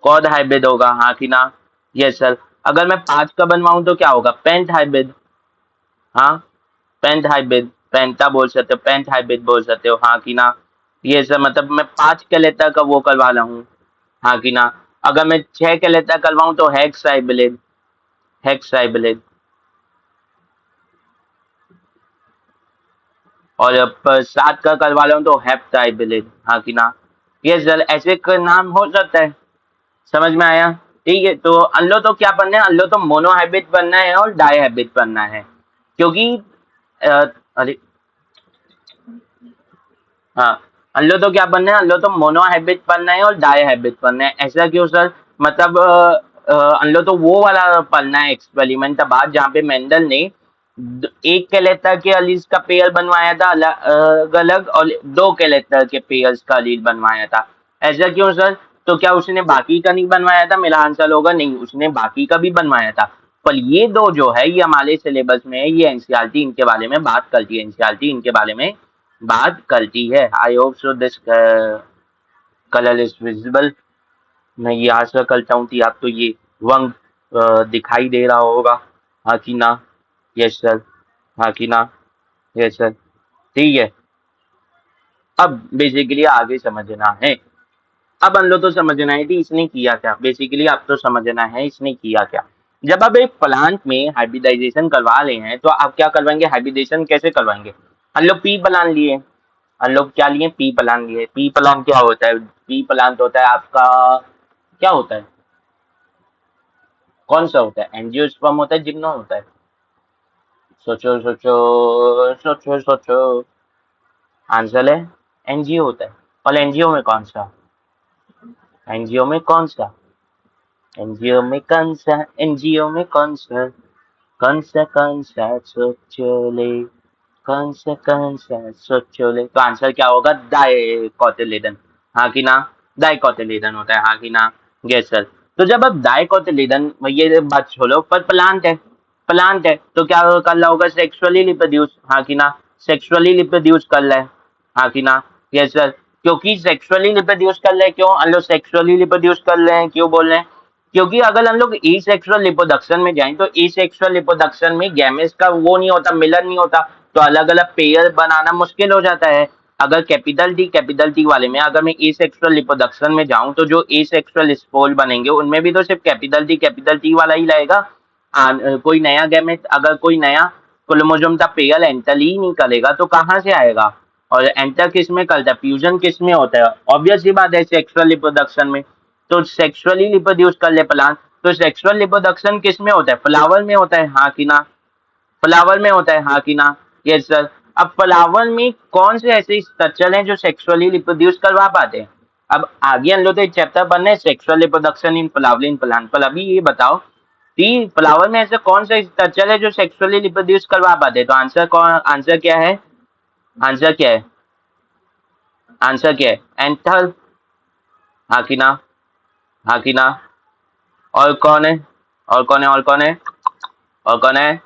क्वाड हाइब्रिड होगा। हाँ कि ना? Yes sir. अगर मैं पांच का बनवाऊं तो क्या होगा? Pent hybrid. हाँ, पेंट हाइब्रिड, पेंटा बोल सकते हो, पेंट हाइब्रिड बोल सकते हो। हाँ कि ना? ये सर मतलब मैं पांच के लेटर का वो करवा रहा हूँ। हाँ कि ना? अगर मैं छह के लेटर करवाऊं तो हेक्स हाइब्रिड। Hex hybrid. और सात का करवा रहा हूँ तो हेप्ट हाइब्रिड। हाँ कि ना? ये सर ऐसे का नाम हो सकता है। समझ में आया? ठीक है, तो अनलो तो क्या बनना है? अनलो तो मोनो हाइब्रिड बनना है और डाई हाइब्रिड बनना है, क्योंकि अ, अरे हाँ, अनलो तो क्या बनना है? अनलो तो मोनो हाइब्रिड बनना है और डाई हाइब्रिड बनना है। ऐसा क्यों सर? मतलब अनलो तो वो वाला पढ़ना है एक्सपेरिमेंट बाद, जहाँ पे मेंडल ने एक कैरेक्टर के अलील का पेयर बनवाया था अलग अलग, और दो कैरेक्टर के पेयर्स का अलील बनवाया था। ऐसा क्यों सर? तो क्या उसने बाकी का नहीं बनवाया था? मेरा आंसर होगा नहीं, उसने बाकी का भी बनवाया था। पर ये दो जो है ये हमारे सिलेबस में है, ये एनसीईआरटी इनके बारे में बात करती है, एनसीईआरटी इनके बारे में बात करती है। I hope so this colour is visible. मैं ये आशा करता हूँ कि आपको ये रंग दिखाई दे रहा होगा। हाँ कि ना? Yes sir. हाँ कि ना? Yes sir. ठीक है। अब बेसिकली आगे समझना है। अब हम लोग तो समझना है कि इसने किया क्या, बेसिकली आप तो समझना है इसने किया क्या। जब आप एक प्लांट में हाइब्रिडाइजेशन करवा रहे हैं तो आप क्या करवाएंगे? हाइब्रिडाइजेशन कैसे करवाएंगे? हम लोग पी प्लांट लिए, हम लोग क्या लिए? पी प्लांट लिए। पी प्लांट क्या होता है? पी प्लांट होता है आपका, क्या होता है? कौन सा होता है? एंजियोस्पर्म होता है, जिम्नो होता है? सोचो सोचो सोचो सोचो। आंसर है एनजीओ होता है। और एनजीओ में कौन सा? एनजीओ में कौन सा? एनजीओ में कौन सा? एनजीओ में कौन सा? कौन सा सोचो ले, कौन सा सोचो ले। तो आंसर क्या होगा? डाइकोटिलेडन। हाँ कि ना? डाइकोटिलेडन होता है। हाँ कि ना? Yes sir. तो जब अब डाइकोटिलेडन, ये बात छोड़ो, पर प्लांट है, प्लांट है तो क्या कर रहा होगा? Sexually reproduce. हाँ कि ना? सेक्सुअली रिप्रोड्यूस कर रहा है। हाँ कि ना? Yes sir. क्योंकि सेक्सुअली रिप्रोड्यूस कर रहे हैं, क्यों हम लोग सेक्सुअली रिप्रोड्यूस कर रहे हैं, क्यों बोल रहे हैं? क्योंकि अगर हम लोग ई सेक्सुअल रिप्रोडक्शन में जाएं तो ई सेक्सुअल रिप्रोडक्शन में गैमेट्स का वो नहीं होता, मिलन नहीं होता, तो अलग अलग पेयर बनाना मुश्किल हो जाता है। अगर कैपिटल टी वाले में अगर मैं ए सेक्सुअल रिप्रोडक्शन में जाऊं तो जो ए सेक्सुअल स्पोल बनेंगे उनमें भी तो सिर्फ कैपिटल टी वाला ही रहेगा। कोई नया गैमेट, अगर कोई नया क्रोमोसोम का पेयर एंटर ही नहीं करेगा तो कहाँ से आएगा? और एंटर किस में करता है? फ्यूजन किस में होता है? ऑब्वियस ही बात है, सेक्सुअल रिप्रोडक्शन में। तो सेक्सुअली रिप्रोड्यूस कर ले प्लांट, तो सेक्सुअल रिप्रोडक्शन किस में होता है? फ्लावर में होता है। हाँ कि ना? फ्लावर में होता है। हाँ कि ना? Yes sir. अब फ्लावर में कौन से ऐसे स्ट्रक्चर हैं जो सेक्सुअली रिप्रोड्यूस करवा पाते हैं? अब आगे हम लोग तो एक चैप्टर बनना है sexual reproduction in flowering plant, पर अभी ये बताओ कि फ्लावर में ऐसे कौन सा स्ट्रक्चर है जो सेक्सुअली रिप्रोड्यूस करवा पाते हैं? तो आंसर क्या है? आंसर क्या है? आंसर क्या है? एंथर। हाँ कि ना? हाँ कि ना? और कौन है? और कौन है? और कौन है? और कौन है?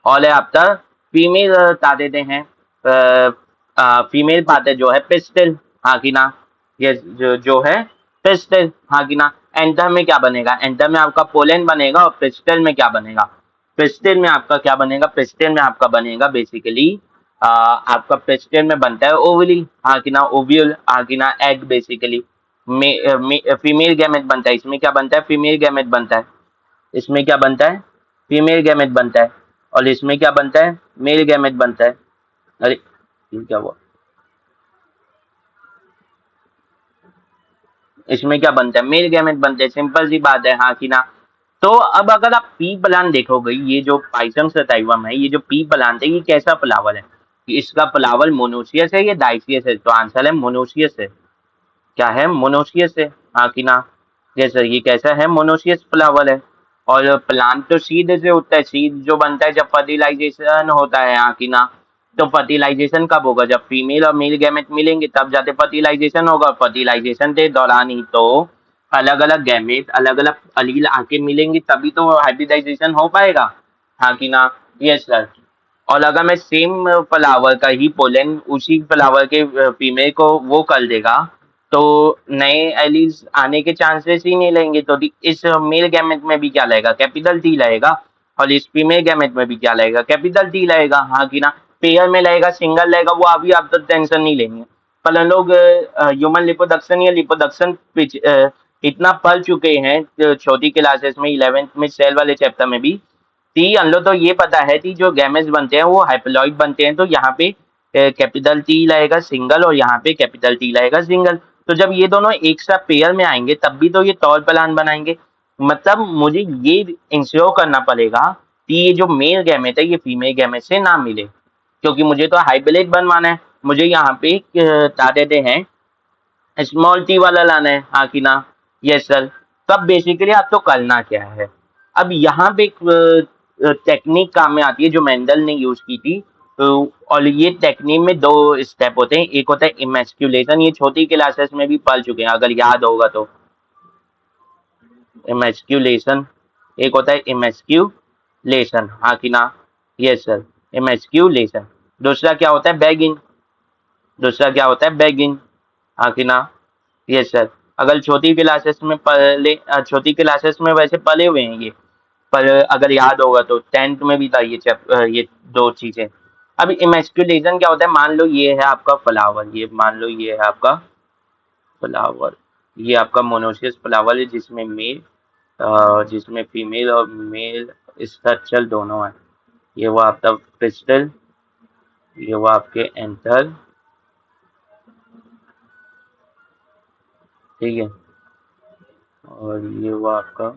और है आपका फीमेल बता देते हैं, फीमेल पाते जो है पिस्टल। हाँ कि ना? ये जो है पिस्टल। हाँ कि ना? एंथर में क्या बनेगा? एंथर में आपका पोलन बनेगा, और पिस्टल में क्या बनेगा? पिस्टल में आपका क्या बनेगा? पिस्टल में आपका बनेगा बेसिकली आपका पिस्टल में बनता है ओवली। हाँ कि ना? ओव्यूल। हाँ कि ना? Egg basically. फीमेल गैमेट बनता है, इसमें क्या बनता है? फीमेल गैमेट बनता है। इसमें क्या बनता है? फीमेल गैमेट बनता है। और इसमें क्या बनता है? मेल गैमेट बनता है। अरे ये क्या हुआ? इसमें क्या बनता है, मेल गैमेट बनते हैं, सिंपल सी बात है, हाँ कि ना। तो अब अगर आप पी प्लांट देखोगे, ये जो पाइसम सटाइवम है, ये जो पी प्लांट है, ये कैसा फ्लावर है, इसका फ्लावर मोनोसियस है या डाइसियस है, तो आंसर है मोनोसियस है। क्या है, मोनोसियस है, हाँ कि ना। जैसे ये कैसा है, मोनोसियस फ्लावर है। और प्लांट तो सीड से होता है, सीड जो बनता है जब फर्टिलाइजेशन होता है, हाँ कि ना। तो फर्टिलाइजेशन कब होगा, जब फीमेल और मेल गैमेट मिलेंगे तब जाके फर्टिलाइजेशन होगा, फर्टिलाइजेशन के दौरान ही तो अलग अलग गैमेट, अलग अलग अलील आके मिलेंगे, तभी तो हाइब्रिडाइजेशन हो पाएगा, हाँ कि ना। Yes sir. और अगर मैं सेम फ्लावर का ही पोलन उसी फ्लावर के फीमेल को वो कर देगा, तो नए एलीज आने के चांसेस ही नहीं रहेंगे। तो इस मेल गैमेट में भी क्या रहेगा, कैपिटल टी रहेगा, और इस फीमेल गैमेट में भी क्या रहेगा, कैपिटल टी रहेगा, हाँ कि ना। पेयर में रहेगा, सिंगल रहेगा, वो अभी आप तो टेंशन नहीं लेंगे। पर हम लोग ह्यूमन लिपोडक्शन या लिपोडक्शन इतना पढ़ चुके हैं छोटी क्लासेस में, 11th में सेल वाले चैप्टर में भी, टी अनलो तो ये पता है कि जो गैमेट्स बनते हैं वो हाइप्लॉइड बनते हैं, तो यहाँ पे कैपिटल टी लाएगा सिंगल, और यहाँ पे कैपिटल टी लाएगा सिंगल। तो जब ये दोनों एक साथ पेयर में आएंगे तब भी तो ये टॉल प्लान बनाएंगे। मतलब मुझे ये इंश्योर करना पड़ेगा कि ये जो मेल गैमेट है ये फीमेल गैमेट से ना मिले, क्योंकि मुझे तो हाइब्रिड बनवाना है। मुझे यहाँ पे क्या देते हैं, स्मॉल टी वाला लाना है, हाँ कि ना। Yes sir. तो अब बेसिकली आपको करना क्या है, अब यहाँ पे एक टेक्निक काम में आती है जो मेंडल ने यूज की थी। और ये टेक्निक में दो स्टेप होते हैं, एक होता है इमेस्क्यूलेशन, ये छोटी क्लासेस में भी पढ़ चुके हैं अगर याद होगा तो। इमेस्क्यूलेशन, एक होता है इमेस्क्यूलेशन, हाँ कि ना। Yes sir. इमेस्क्यूलेशन। दूसरा क्या होता है, बैगिंग। दूसरा क्या होता है, बैगिंग, हाँ कि ना। Yes sir. अगर छोटी क्लासेस में पहले छोटी क्लासेस में वैसे पढ़े हुए हैं ये, पर अगर याद होगा तो 10th में भी था ये ये दो चीजें। अब इमेस्कुलेशन क्या होता है, मान लो ये है आपका फ्लावर, ये मान लो ये है आपका फ्लावर, ये आपका मोनोसियस फ्लावर है जिसमें फीमेल और मेल स्ट्रक्चर दोनों है। ये वो आपका पिस्टल, ये वो आपके एंथर, ठीक है, और ये वो आपका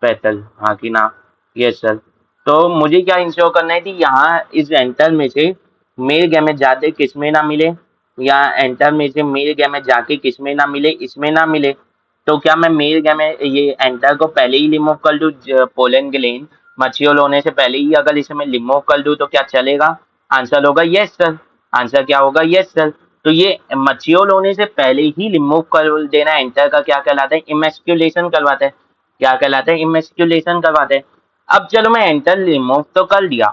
पेटल, हाँ कि ना। Yes sir. तो मुझे क्या इंश्योर करना है कि यहाँ इस एंटर में से मेल गैमेट जाते किस में ना मिले, या एंटर में से मेल गैमेट जाके किस में ना मिले, इसमें ना मिले। तो क्या मैं मेल गैमेट ये एंटर को पहले ही रिमूव कर दूं, पोलन ग्लैंड मच्योर होने से पहले ही अगर इसे मैं रिमूव कर दूं तो क्या चलेगा, आंसर होगा यस सर। आंसर क्या होगा, यस सर। तो ये मच्योर होने से पहले ही रिमूव कर देना एंटर का क्या कहलाता है, इमेस्क्यूलेशन करवाता है। क्या कहलाता है, इमेस्क्यूलेशन करवाते हैं। अब चलो मैं एंटर रिमूव तो कर दिया,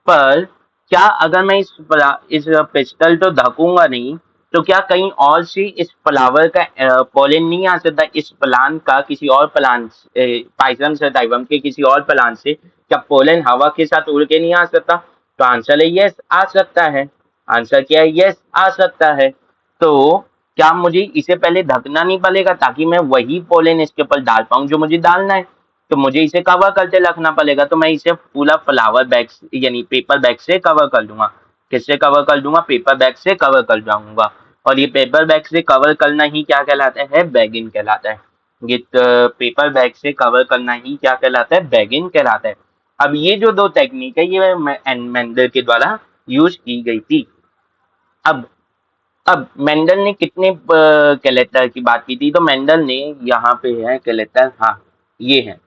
पर क्या अगर मैं इस पिस्टल तो ढकूंगा नहीं, तो क्या कहीं और से इस फ्लावर का पोलन नहीं आ सकता, इस प्लांट का किसी और प्लांट, पाइसम सटाइवम के किसी और प्लांट से क्या पोलन हवा के साथ उड़ के नहीं आ सकता। तो आंसर है यस, आ सकता है। आंसर क्या है, यस आ सकता है। तो क्या मुझे इसे पहले ढकना नहीं पड़ेगा ताकि मैं वही पोलन इसके ऊपर डाल पाऊं जो मुझे डालना है, तो मुझे इसे कवर करके रखना पड़ेगा। तो मैं इसे पूरा फ्लावर बैग यानी पेपर बैग से कवर कर दूंगा। किससे कवर कर दूंगा, पेपर बैग से कवर कर जाऊंगा। और ये पेपर बैग से कवर करना ही क्या कहलाता है, बैगिंग कहलाता है। ये पेपर बैग से कवर करना ही क्या कहलाता है, बैगिंग कहलाता है। अब ये जो दो टेक्निक है ये मेंडल के द्वारा यूज की गई थी। अब अब मेंडल ने कितने कैलेटर की बात की थी, तो मेंडल ने यहाँ पे है कैलेटर, हाँ ये है।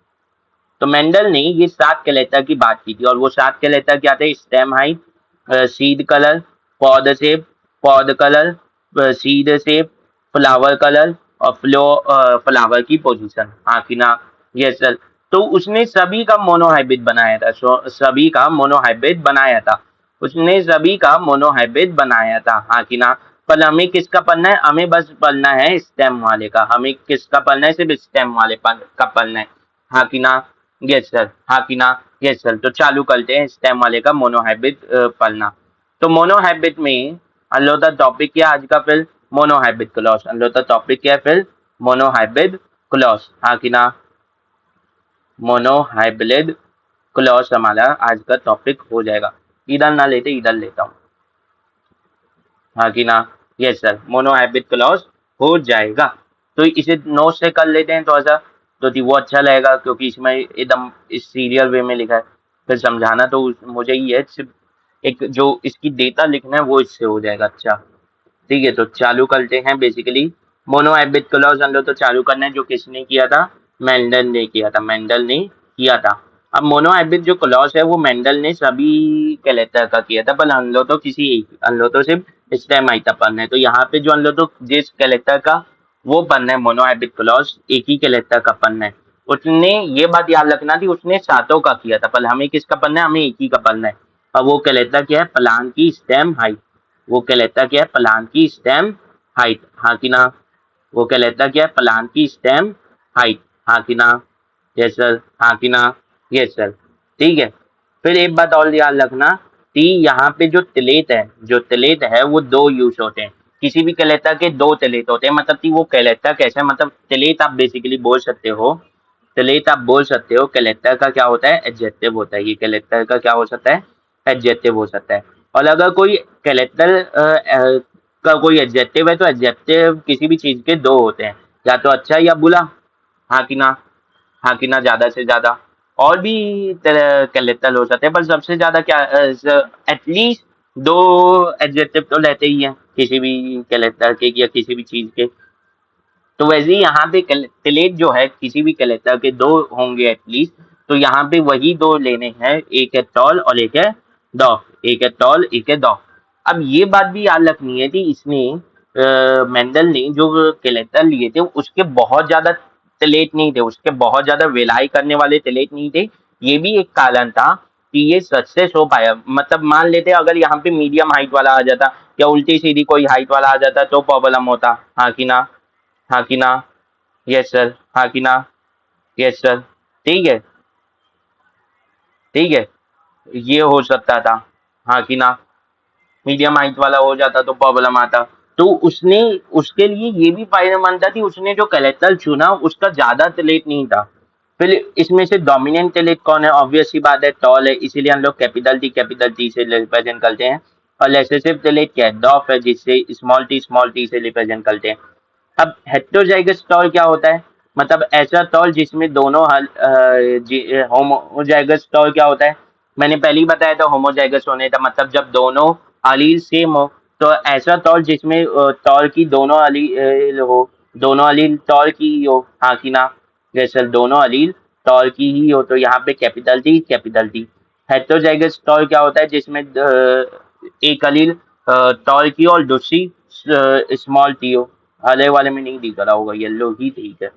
तो मेंडल ने ये 7 कैलेटर की बात की थी, और वो 7 कैलेटर क्या थे, स्टेम हाइट, सीड कलर, पौध शेप, पौध colour, seed shape, flower colour, और फ्लावर की पोजीशन, हाँ कि ना। Yes sir. तो उसने सभी का मोनोहाइब्रिड बनाया था, सभी का मोनोहाइब्रिड बनाया था, उसने सभी का मोनोहाइब्रिड बनाया था, हाँ कि ना। पर हमें किसका पढ़ना है, हमें बस पढ़ना है स्टेम वाले का, हमें किसका पढ़ना है, सिर्फ स्टेम वाले का पढ़ना है, हाँ कि ना। यस सर, हाँ कि ना। Yes sir. तो चालू करते हैं स्टेम वाले का मोनोहाइब्रिड पढ़ना। तो मोनोहाइब्रिड में अलोता टॉपिक क्या आज का, फिर मोनोहाइब्रिड क्लॉस, अलोता टॉपिक क्या है फिर, मोनोहाइब्रिड क्लॉस, हाँ कि ना। मोनोहाइब्रिड क्लॉस हमारा आज का टॉपिक हो जाएगा। इधर ना लेते इधर लेता हूँ, हाँ कि ना। यस सर, मोनोहाइब्रिड क्लॉस हो जाएगा। तो इसे नोट से कर लेते हैं थोड़ा सा, तो वो अच्छा लगेगा, क्योंकि इसमें एकदम इस सीरियल वे में लिखा है। फिर समझाना तो मुझे ही है, सिर्फ एक जो इसकी डेटा लिखना है वो इससे हो जाएगा। अच्छा ठीक है, तो चालू करते हैं। बेसिकली मोनो हैबिट क्लॉज हम लोग तो चालू करना है, जो किसने किया था, मेंडल ने किया था, मेंडल ने किया था। अब मोनो हैबिट जो क्लॉज है वो मेंडल ने सभी कैरेक्टर का किया था, पर हम लोग तो किसी एक, हम लोग तो सिर्फ स्टेम आइटम पढ़ना है। तो यहाँ पे जो हम लोग तो जिस कैरेक्टर का वो पढ़ना है मोनो हैबिट क्लॉज, एक ही कैरेक्टर का पढ़ना है। उसने ये बात याद रखना थी, उसने सातों का किया था, पर हमें किसका पढ़ना है, हमें एक ही का पढ़ना है। अब वो कैरेक्टर क्या है, प्लान की स्टेम हाइट। वो कहलाता क्या है, प्लान की स्टेम हाइट, हाँ कि ना। वो कहलाता क्या है, प्लान की स्टेम हाइट, हाँ कि ना। यस सर, हाँ कि ना। यस सर, ठीक है। फिर एक बात और याद रखना कि यहाँ पे जो तिलेट है, जो तिलेट है वो दो यूज होते हैं। किसी भी कहलाता के दो तिलेट होते हैं, मतलब कि वो कहलाता कैसे, मतलब तिलेट आप बेसिकली बोल सकते हो, तिलेट आप बोल सकते हो। कैरेक्टर का क्या होता है, एडजेक्टिव होता है। ये कैरेक्टर का क्या हो सकता है, एडजेक्टिव हो सकता है। और अगर कोई कैरेक्टर का कोई एडजेक्टिव है, तो एडजेक्टिव किसी भी चीज के दो होते हैं, या तो अच्छा या बुरा, हाँ कि ना। हाँ कि ना, ज्यादा से ज्यादा। और भी कैरेक्टर हो सकते हैं, पर सबसे ज्यादा क्या, एटलीस्ट दो एडजेक्टिव तो रहते ही हैं किसी भी कैरेक्टर के या किसी भी चीज के। तो वैसे ही यहाँ पे तिलेट जो है किसी भी कैरेक्टर के दो होंगे एटलीस्ट। तो यहाँ पे वही दो लेने हैं, एक है टॉल और एक है डॉग, एक है टॉल एक है डॉग। अब ये बात भी याद रखनी है कि इसने मेंडल ने जो कैरेक्टर लिए थे उसके बहुत ज्यादा तिलेट नहीं थे, उसके बहुत ज्यादा विलाई करने वाले तिलेट नहीं थे। ये भी एक कारण था कि ये सक्सेस हो पाया। मतलब मान लेते अगर यहाँ पे मीडियम हाइट वाला आ जाता या उल्टी सीधी कोई हाइट वाला आ जाता तो प्रॉब्लम होता, हाँ कि ना। हाँ कि ना। यस सर, हाँ कि ना। यस सर, ठीक है, ठीक है। ये हो सकता था, हाँ कि ना। मीडियम हाइट वाला हो जाता तो प्रॉब्लम आता। तो उसने, उसके लिए ये भी फायदेमंद था कि उसने जो कैरेक्टर चुना उसका ज्यादा टेलेट नहीं था। फिर इसमें से डोमिनेंट टेलेट कौन है, ऑब्वियस सी बात है, टॉल है, इसीलिए हम लोग कैपिटल टी से रिप्रेजेंट करते हैं। और लेसेसिव टेलेट क्या है, डॉफ है, जिससे स्मॉल टी से रिप्रेजेंट करते हैं। अब हेटेरोजाइगस टॉल क्या होता है, मतलब ऐसा टॉल जिसमें दोनों होमोजाइगस टॉल क्या होता है, मैंने पहले ही बताया था होमोजाइगस होने का मतलब जब दोनों अलील सेम हो। तो ऐसा टॉल जिसमें टॉल की दोनों अलील हो, दोनों अलील टॉल की ही हो, हाँ कि ना। जैसे दोनों अलील टॉल की ही हो, तो यहाँ पे capital T capital T. Heterozygous tall क्या होता है, जिसमें एक अलील टॉल की और दूसरी स्मॉल टी हो। हरे वाले में नहीं दिख रहा होगा, येलो ही ठीक है,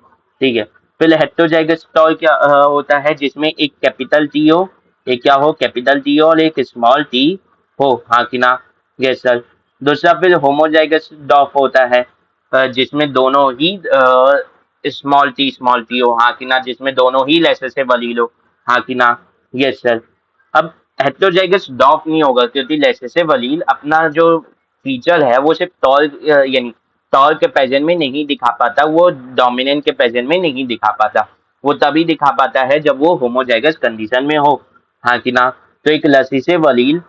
ठीक है। फिर हेटेरोजाइगस टॉल क्या होता है, जिसमें एक कैपिटल टी हो, एक क्या हो, कैपिटल टी हो और एक स्मॉल टी हो, हाँ कि ना। Yes sir. दूसरा फिर होमोजाइगस डॉफ होता है, जिसमें दोनों ही स्मॉल टी हो, हाँ कि ना, जिसमें दोनों ही लेसेसिव वलील हो, हाँ कि ना। Yes sir. अब हेटेरोजाइगस डॉफ नहीं होगा, क्योंकि लेसेसिव वलील अपना जो फीचर है वो सिर्फ टॉल यानी टॉल के प्रेजेंट में नहीं दिखा पाता, वो डोमिनेंट के प्रेजेंट में नहीं दिखा पाता। वो तभी दिखा पाता है जब वो होमोजाइगस कंडीशन में हो, हाँ कि ना। तो एक लसीसिव वलील,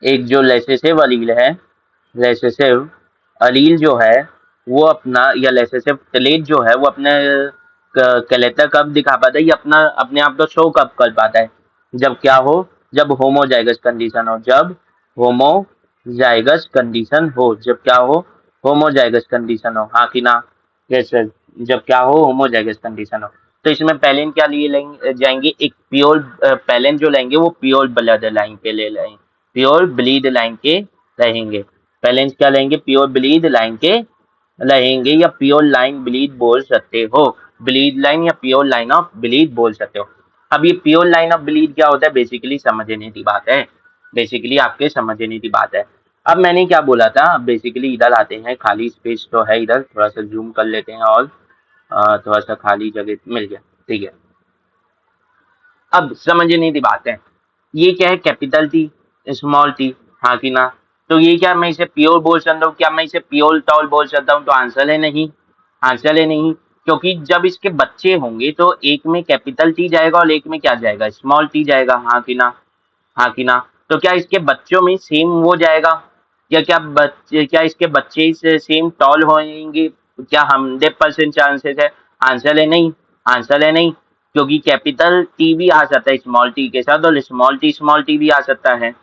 एक जो लेसेसिव अलील है, लेसेसिव अलील जो है वो अपना, या लेसेसिव टेलेट जो है वो अपने कैलेटर कब दिखा पाता है, ये अपना अपने आप को शो कब कर पाता है, जब क्या हो, जब होमोजाइगस कंडीशन हो, जब होमोजाइगस कंडीशन हो, जब क्या हो, होमोजाइगस कंडीशन हो, हाँ कि ना। यस, जब क्या हो, होमोजाइगस कंडीशन हो। तो इसमें पैलेन क्या लिए लेंगे जाएंगे, एक प्योर पैलेन जो लेंगे वो प्योर ब्लड लाइन के ले लेंगे, प्योर ब्लीड लाइन के रहेंगे। बैलेंस क्या लेंगे, प्योर ब्लीड लाइन के रहेंगे, या प्योर लाइन ब्लीड बोल सकते हो, ब्लीड लाइन या प्योर लाइन ऑफ ब्लीड बोल सकते हो। अब ये प्योर लाइन ऑफ ब्लीड क्या होता है, बेसिकली समझने की बात है, बेसिकली आपके समझने की बात है। अब मैंने क्या बोला था, बेसिकली इधर आते हैं, खाली स्पेस तो है इधर, थोड़ा सा जूम कर लेते हैं और थोड़ा सा खाली जगह मिल गया, ठीक है। अब समझने की बात है, ये क्या है, कैपिटल टी स्मॉल टी, हाँ कि ना। तो ये क्या मैं इसे प्योर बोल सकता हूँ, क्या मैं इसे प्योर टॉल बोल सकता हूँ, तो आंसर है नहीं, आंसर है नहीं। क्योंकि जब इसके बच्चे होंगे तो एक में कैपिटल टी जाएगा और एक में क्या जाएगा, स्मॉल टी जाएगा, हाँ कि ना, हाँ कि ना। तो क्या इसके बच्चों में सेम वो जाएगा, या क्या बच्चे, क्या इसके बच्चे से सेम टॉल होंगे, क्या 100% चांसेस है? आंसर है नहीं, आंसर है नहीं, क्योंकि कैपिटल टी भी आ सकता है स्मॉल टी के साथ और स्मॉल टी भी आ सकता है।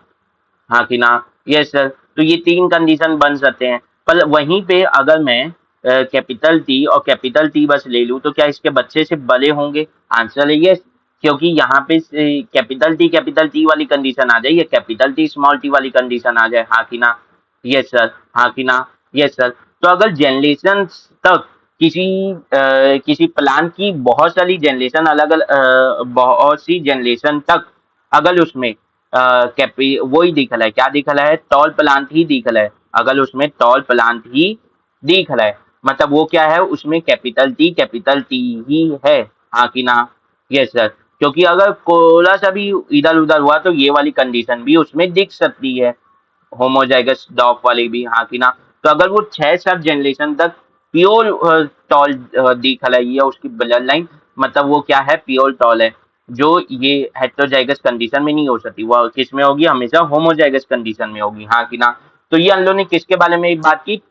हाँ कि ना? Yes sir. तो ये 3 कंडीशन बन सकते हैं। पर वहीं पे अगर मैं कैपिटल टी और कैपिटल टी बस ले लूँ तो क्या इसके बच्चे सिर्फ बड़े होंगे? आंसर है यस, क्योंकि यहाँ पे कैपिटल टी वाली कंडीशन आ जाए या कैपिटल टी स्मॉल टी वाली कंडीशन आ जाए। हाँ कि ना? Yes sir. हाँ कि ना? Yes sir. तो अगर जनरेशन तक किसी प्लांट की बहुत सारी जनरेशन बहुत सी जनरेशन तक अगर उसमें कैपी वही दिख रहा है, क्या दिख रहा है? टॉल प्लांट ही दिख रहा है। अगर उसमें टॉल प्लांट ही दिख रहा है मतलब वो क्या है, उसमें कैपिटल टी ही है। हाँ कि ना? Yes sir. क्योंकि अगर थोड़ा सा भी इधर उधर हुआ तो ये वाली कंडीशन भी उसमें दिख सकती है, होमोजाइगस डॉग वाली भी। हाँ कि ना? तो अगर वो 6-7 जनरेशन तक प्योर टॉल दिख रही है उसकी ब्लड लाइन, मतलब वो क्या है? प्योर टॉल है, जो ये हेटेरोजाइगस कंडीशन में नहीं हो सकती, वो किस में होगी? हमेशा होमोजाइगस कंडीशन में होगी। हाँ कि ना? तो ये हम लोग ने किसके बारे में बात की?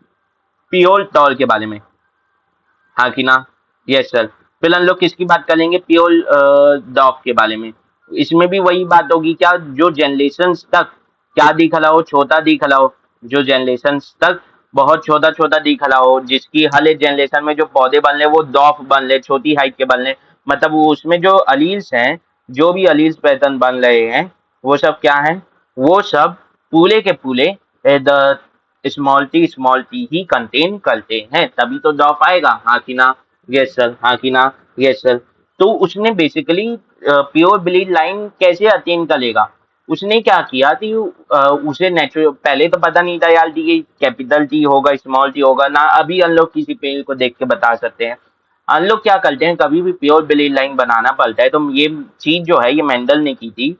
प्योर टॉल के बारे में। हाँ कि ना? Yes sir. फिर हम लोग किसकी बात करेंगे? प्योर डॉग के बारे में। इसमें भी वही बात होगी क्या? जो जनरेशन तक क्या दिख रहा हो? छोटा दिख रहा हो। जो जनरेशन तक बहुत छोटा छोटा दिख रहा हो, जिसकी हर एक जनरेशन में जो पौधे बन रहे वो डॉफ बन रहे, छोटी हाइट के बन रहे, मतलब वो उसमें जो अलील्स हैं, जो भी अलील्स पैटर्न बन रहे हैं, वो सब क्या है? वो सब पूरे के पूरे the small T he contain करते हैं, तभी तो डॉफ आएगा। हाँ कि ना? Yes sir. हाँ कि ना? Yes sir. तो उसने बेसिकली प्योर ब्लीड लाइन कैसे अटेन करेगा? उसने क्या किया कि उसे नेचुरल पहले तो पता नहीं था यार कि कैपिटल टी होगा स्मॉल टी होगा ना, अभी हम लोग किसी पेड़ को देख के बता सकते हैं। हम लोग क्या करते हैं, कभी भी प्योर ब्लीड लाइन बनाना पड़ता है तो ये चीज जो है ये मेंडल ने की थी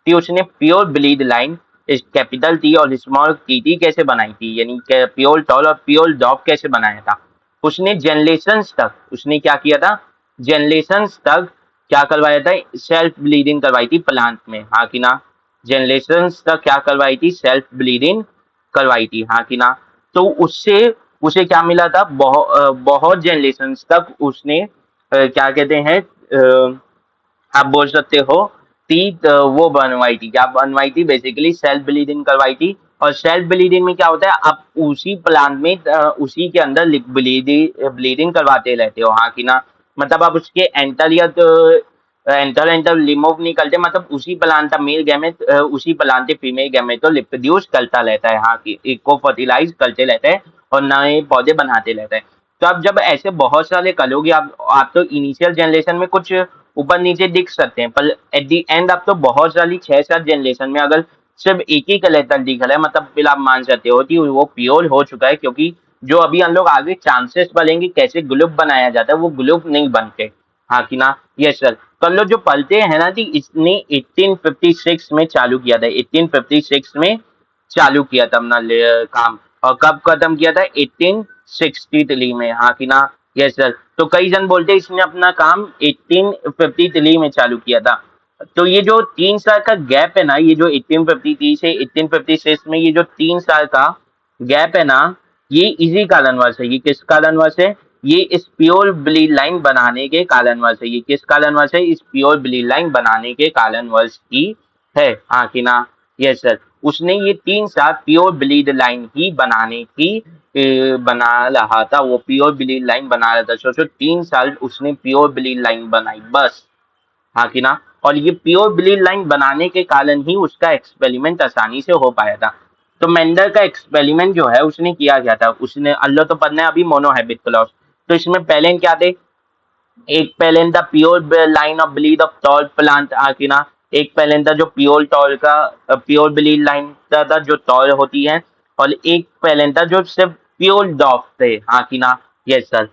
कि उसने प्योर ब्लीड लाइन इस कैपिटल टी और स्मॉल टी कैसे बनाई थी, यानी प्योर टॉल और प्योर डॉग कैसे बनाया था। उसने जनरेशंस तक उसने क्या किया था? जनरेशंस तक क्या करवाया था? सेल्फ ब्लीडिंग करवाई थी प्लांट में। हाँ कि ना? जनरेशंस तक क्या करवाई थी? सेल्फ ब्लीडिंग करवाई थी। हाँ कि ना? तो उससे उसे क्या मिला था? बहुत जनरेशंस तक उसने क्या कहते हैं, आप बोल सकते हो वो बनवाई थी, क्या बनवाई थी? बेसिकली सेल्फ ब्लीडिंग करवाई थी। और सेल्फ ब्लीडिंग में क्या होता है, आप उसी प्लांट में उसी के अंदर ब्लीडिंग करवाते रहते हो। हाँ कि ना? मतलब आप उसके एंटर या तो एंटर एंटर रिमूव नहीं करते, मतलब उसी प्लांट का मेल गैमेट उसी प्लांट के फीमेल गैमेट को रिप्रोड्यूस करता रहता है। हाँ कि इको फर्टिलाइज करते रहते हैं और नए पौधे बनाते रहते हैं। तो आप जब ऐसे बहुत सारे करोगे, आप तो इनिशियल जनरेशन में कुछ ऊपर नीचे दिख सकते हैं, पर एट द एंड आप तो बहुत सारी 6-7 जनरेशन में अगर सिर्फ एक ही कलेक्टर दिख रहा है, मतलब फिर आप मान सकते हो कि वो प्योर हो चुका है, क्योंकि जो अभी हम लोग आगे चांसेस बढ़ेंगे कैसे ग्लूप बनाया जाता है, वो ग्लूप नहीं बनते। हाँ कि ना? Yes sir. तो हम लोग जो पढ़ते हैं ना कि इसने 1856 में चालू किया था, 1856 में चालू किया था अपना काम, और कब खत्म किया था? 1863 में। हाँ कि ना? Yes sir. तो कई जन बोलते हैं इसने अपना काम 1853 में चालू किया था। तो ये जो 3 साल का गैप है ना, ये जो 1853 से 1856 में ये जो 3 साल का गैप है ना, ये इसी कारणवश है। ये किस कारणवश है? ये इस प्योर ब्लीड लाइन बनाने के कारणवश है। ये किस कारणवश है? इस प्योर ब्लीड लाइन बनाने के कारणवश ही है। हाँ कि ना? Yes sir. उसने ये 3 साल प्योर ब्लीड लाइन ही बनाने की बना रहा था, वो प्योर ब्लीड लाइन बना रहा था। सोचो 3 साल उसने प्योर ब्लीड लाइन बनाई बस। हाँ कि ना? और ये प्योर ब्लीड लाइन बनाने के कारण ही उसका एक्सपेरिमेंट आसानी से हो पाया था। तो मेंडल का एक्सपेरिमेंट जो है उसने किया क्या था? उसने अल्लाह तो पढ़ना है अभी मोनोहैबिट क्लॉज। तो इसमें पहले क्या थे? एक पेलेन था pure line of breed of tall plant. आकिना एक पेलेन था जो प्योर टॉल का प्योर ब्लीड लाइन था जो टॉल होती है, और एक पेलेन था जो सिर्फ प्योर डॉफ थे। आकिना? Yes sir.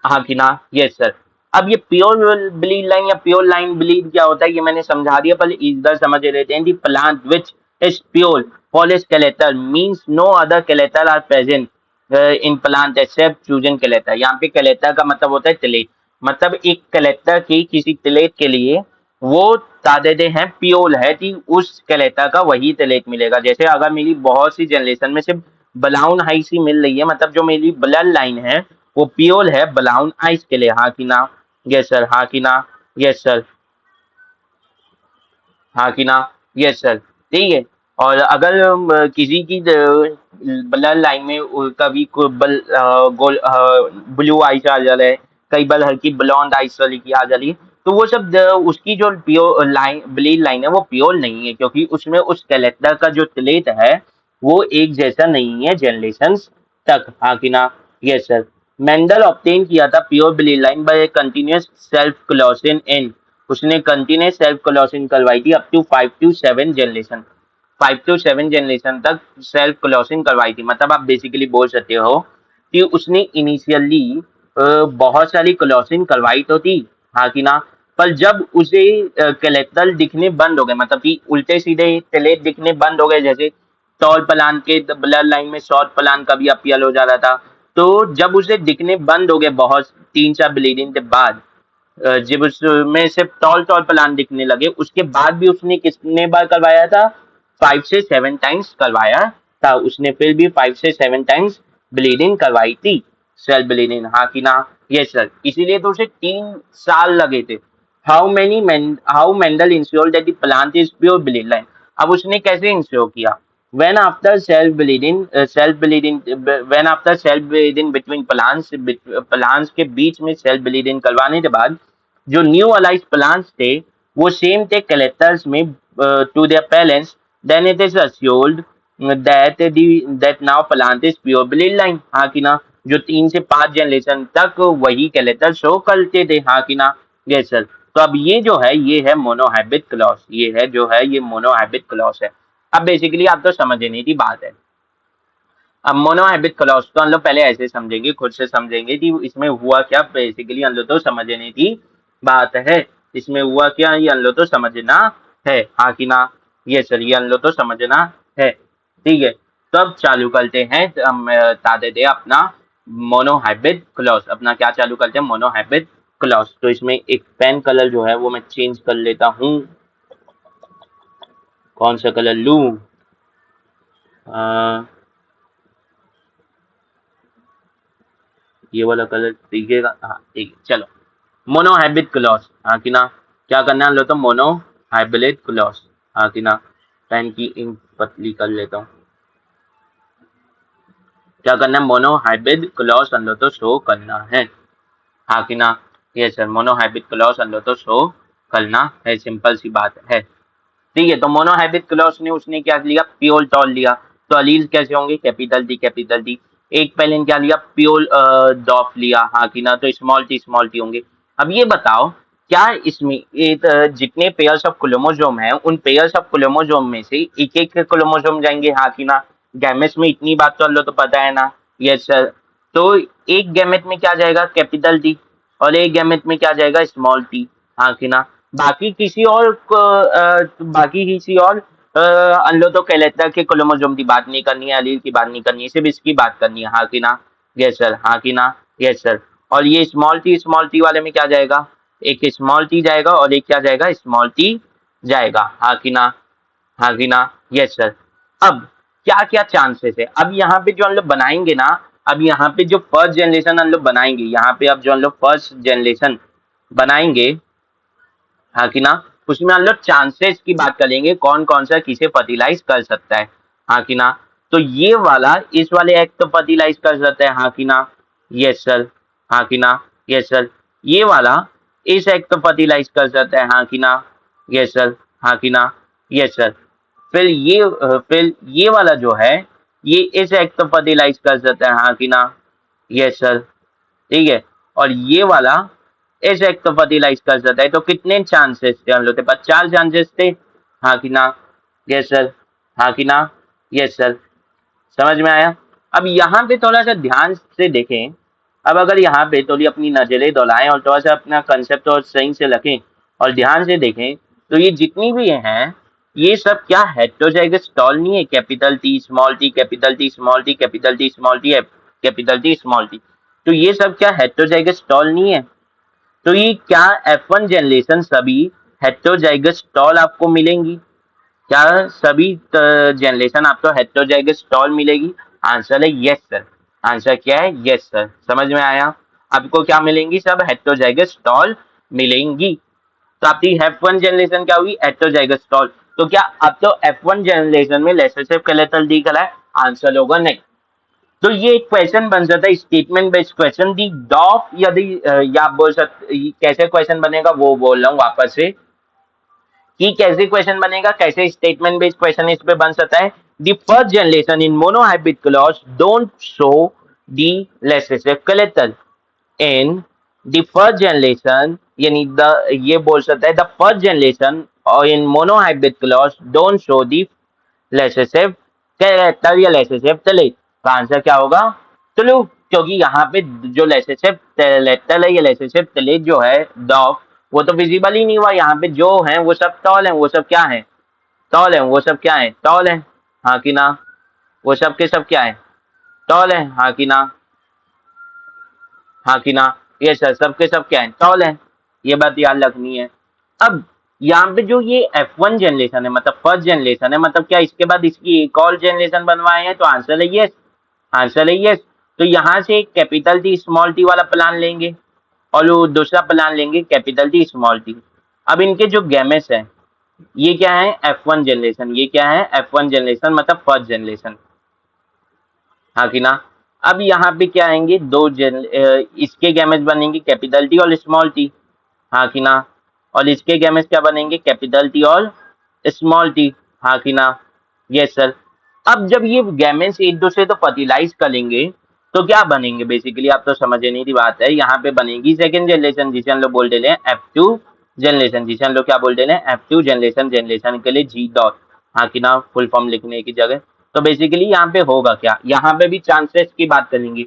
हाँ कि ना? Yes sir. अब ये प्योर ब्लीड लाइन या प्योर लाइन ब्लीड क्या होता है ये मैंने समझा दिया, पर इधर समझ लेते हैं। The plant which is pure for a character means no other character are present in plant except chosen character. यहाँ पे केलेटर का मतलब होता है तिलेट, मतलब एक कलेक्टर की किसी तिलेट के लिए वो तादादे हैं प्योर है कि उस कलेक्टर का वही तिलेट मिलेगा। जैसे अगर मेरी बहुत सी जनरेशन में सिर्फ ब्राउन हाई सी मिल रही है, मतलब जो मेरी ब्लड लाइन है वो पियोल है ब्राउन आइस के लिए, हाँ कि ना? यस सर, हाँ कि ना? यस सर, हाँ कि ना? यस सर, ठीक है। और अगर किसी की ब्लड लाइन में कभी गोल ब्लू आइस आ जा रहा है, कई बार हल्की ब्लॉन्ड आइस वाली की आ जा रही है, तो वो सब उसकी जो प्योर लाइन ब्लीड लाइन है वो प्योर नहीं है, क्योंकि उसमें उस कैरेक्टर का जो ट्रेट है वो एक जैसा नहीं है जनरेशन तक, हाँ कि ना? Yes sir. मेंडल ऑब्टेन किया था pure breed line by continuous self crossing in, उसने कंटिन्यूस सेल्फ क्लोसिंग करवाई थी up to 5 to 7 generation, 5 to 7 generation तक सेल्फ क्लोसिंग करवाई थी। मतलब आप बेसिकली बोल सकते हो कि उसने इनिशियली बहुत सारी क्लोसिंग करवाई तो थी, हाँ कि ना? पर जब उसे कलेक्टर दिखने बंद हो गए, मतलब कि उल्टे सीधे तलेट दिखने बंद हो गए, जैसे टॉल प्लान के ब्लड लाइन में शॉर्ट प्लान का भी अपील हो जा रहा था, तो जब उसे दिखने बंद हो गए बहुत 3-4 ब्लीडिंग के बाद, जब उसमें सिर्फ टॉल टॉल प्लान दिखने लगे, उसके बाद भी उसने कितने बार करवाया था? 5 से 7 टाइम्स करवाया था उसने, फिर भी 5 से 7 टाइम्स ब्लीडिंग करवाई थी, सेल ब्लीडिंग, हाँ कि ना? यस सर, इसीलिए तो उसे 3 साल लगे थे। How Mendel ensure that the plant is pure breed line? अब उसने कैसे इंश्योर किया? when after self bleeding when after self bleeding between plants के बीच में सेल्फ ब्लीडिंग करवाने के बाद जो न्यू अलाइज प्लांट्स थे वो सेम थे कलेक्टर्स में to their parents, then it is assured that now plant is pure breed line, हाँ कि ना? जो 3 से 5 जनरेशन तक वही कलेक्टर शो करते थे, हाँ कि ना? Yes sir. तो अब ये जो है ये है मोनोहाइब्रिड क्लॉस, ये है जो है ये मोनोहाइब्रिड क्लॉस है। अब बेसिकली आप तो समझ नहीं थी बात है। अब मोनोहाइब्रिड क्लॉस तो हम लोग पहले ऐसे समझेंगे, खुद से समझेंगे कि इसमें हुआ क्या, बेसिकली हम लोग तो समझने की बात है। इसमें हुआ क्या ये हम लोग तो समझना है, हाँ कि ना? ये सर, ये हम लोग तो समझना है, ठीक है। तो अब चालू करते हैं, तो हम बता देते हैं अपना मोनोहाइब्रिड क्लॉस, अपना क्या चालू करते हैं? Monohybrid cross. तो इसमें एक पेन कलर जो है वो मैं चेंज कर लेता हूँ, कौन सा कलर लूँ? ये वाला कलर दिखेगा, हाँ ठीक है, चलो। मोनोहाइब्रिड क्लॉस, हाँ कि ना? क्या करना है हम लोग? तो मोनोहाइब्रिड क्लॉस, हाँ कि ना? पेन की इंक पतली कर लेता हूँ। क्या करना है? मोनोहाइब्रिड क्लॉस हम लोग तो शो करना है, हाँ कि ना? ये सर, मोनोहाइब्रिड क्लॉस हम लोग तो शो करना है, सिंपल सी बात है, ठीक है। तो मोनोहाइब्रिड क्लॉस ने उसने क्या लिया? प्योर टॉल लिया। तो अलील कैसे होंगे? Capital T capital T. एक पहले ने क्या लिया? प्योर डॉफ लिया, हाँ कि ना? तो स्मॉल टी होंगे। अब ये बताओ, क्या इसमें जितने पेयर्स ऑफ क्रोमोसोम है उन पेयर्स ऑफ क्रोमोसोम में से एक एक क्रोमोसोम जाएंगे, हाँ कि ना? गैमेट्स में इतनी बात तो अल्लो तो पता है ना? Yes sir. तो एक गैमेट में क्या जाएगा? Capital T. और एक गैमेट में क्या जाएगा? स्मॉल टी, हाँ कि ना? बाकी किसी और बाकी किसी और अन्य तो कहलेता कि क्रोमोसोम की बात नहीं करनी है, अलील की बात नहीं करनी है, सिर्फ इसकी बात करनी है, हाँ कि ना? यस सर, हाँ कि ना? Yes sir. और ये स्मॉल टी वाले में क्या जाएगा? एक स्मॉल टी जाएगा और एक क्या जाएगा? स्मॉल टी जाएगा, हाँ कि ना? हाँ कि ना? Yes sir. अब क्या क्या चांसेस है? अब यहाँ पे जो हम लोग बनाएंगे ना, अब यहाँ पे जो फर्स्ट जनरेशन हम लोग बनाएंगे, यहाँ पे अब जो हम लोग फर्स्ट जनरेशन बनाएंगे, हाँ कि ना? उसमें हम लोग चांसेस की बात करेंगे, कौन कौन सा किसे फर्टिलाइज कर सकता है, हाँ कि ना? तो ये वाला इस वाले एग तो फर्टिलाइज कर सकता है, हाँ कि ना? यस सर, हाँ कि ना? Yes sir. ये वाला इस एग तो फर्टिलाइज कर सकता है, हाँ कि ना? यस सर, हाँ कि ना? Yes sir. फिर ये वाला जो है ये इस एग तो फर्टिलाइज कर सकता है, हाँ कि ना? यस सर, ठीक है। और ये वाला इस एक तो फर्टिलाइज कर सकता है, तो कितने चांसेस थे हम लोग के पास? 4 चांसेस थे, हाँ कि ना? यस सर, हाँ कि ना? Yes sir. समझ में आया? अब यहाँ पे थोड़ा सा ध्यान से देखें, अब अगर यहाँ पे थोड़ी अपनी नजरें दौड़ाएं और थोड़ा सा अपना कंसेप्ट और सही से रखें और ध्यान से देखें, तो ये जितनी भी हैं ये सब क्या हेटेरोजाइगस टॉल नहीं है? Capital T small T capital T small T capital T small T capital T small T, तो ये सब क्या हेटेरोजाइगस टॉल नहीं है? तो ये क्या F1 जनरेशन सभी हेटेरोजाइगस टॉल आपको मिलेंगी? क्या सभी जनरेशन आपको हेटेरोजाइगस टॉल मिलेगी? आंसर है यस सर। आंसर क्या है? यस सर, समझ में आया। आपको क्या मिलेंगी? सब हेटेरोजाइगस स्टॉल मिलेंगी। तो आपकी F1 जनरेशन क्या हुई? Heterozygous stall. तो क्या अब तो F1 जनरेशन में लेसेसिव स्केलेटल दिख रहा है? आंसर होगा नहीं। तो ये एक क्वेश्चन बन सकता है, स्टेटमेंट बेस्ड क्वेश्चन। दी डॉफ यदि या आप बोल सकते, कैसे क्वेश्चन बनेगा वो बोल रहा हूँ वापस से कि कैसे क्वेश्चन बनेगा, कैसे स्टेटमेंट बेस्ड क्वेश्चन इस पे बन सकता है। The first generation in monohybrid cross don't show the recessive character in the first generation, यानी द ये बोल सकता है द फर्स्ट जनरेशन और in monohybrid cross don't show the recessive character या लेसेसिव तलेट। का आंसर क्या होगा? ट्रू, क्योंकि यहाँ पे जो लेसेसिव लेटर है या लेसेसिव तलेट जो है डॉग, वो तो विजिबल ही नहीं हुआ। यहाँ पे जो है वो सब टॉल है, वो सब क्या है? टॉल है, वो सब क्या है? टॉल है, हाँ कि ना? वो सब के सब क्या है? टॉल है, हाँ कि ना? हाँ कि ना? ये सर सब के सब क्या है? टॉल है। ये बात याद रखनी है। अब यहाँ पे जो ये F1 जनरेशन है, मतलब फर्स्ट जनरेशन है, मतलब क्या इसके बाद इसकी एक और जनरेशन बनवाए हैं? तो आंसर है यस। आंसर है यस। तो यहाँ से कैपिटल टी स्मॉल टी वाला प्लान लेंगे और वो दूसरा प्लान लेंगे कैपिटल टी स्मॉल टी। अब इनके जो गैमेट्स है, ये क्या है? F1 generation. ये क्या है? F1 जनरेशन मतलब फर्स्ट जनरेशन, हाँ कि ना? अब यहाँ पे क्या आएंगे? इसके गैमेट्स बनेंगे कैपिटल टी और स्मॉल टी, हाँ कि ना? और इसके गैमेट्स क्या बनेंगे? कैपिटल टी और स्मॉल टी, हाँ कि ना? Yes sir. अब जब ये गैमेट्स एक दूसरे तो फर्टिलाइज करेंगे तो क्या बनेंगे? बेसिकली आप तो समझे नहीं थी बात है, यहाँ पे बनेगी सेकेंड जनरेशन, जिसे हम लोग बोल दे रहे हैं F2 जनरेशन, जिसे हम लोग क्या बोल दे रहे हैं? F2 generation. जनरेशन के लिए जी डॉट, हाँ कि ना? फुल फॉर्म लिखने की जगह। तो बेसिकली यहाँ पे होगा क्या? यहाँ पे भी चांसेस की बात करेंगे।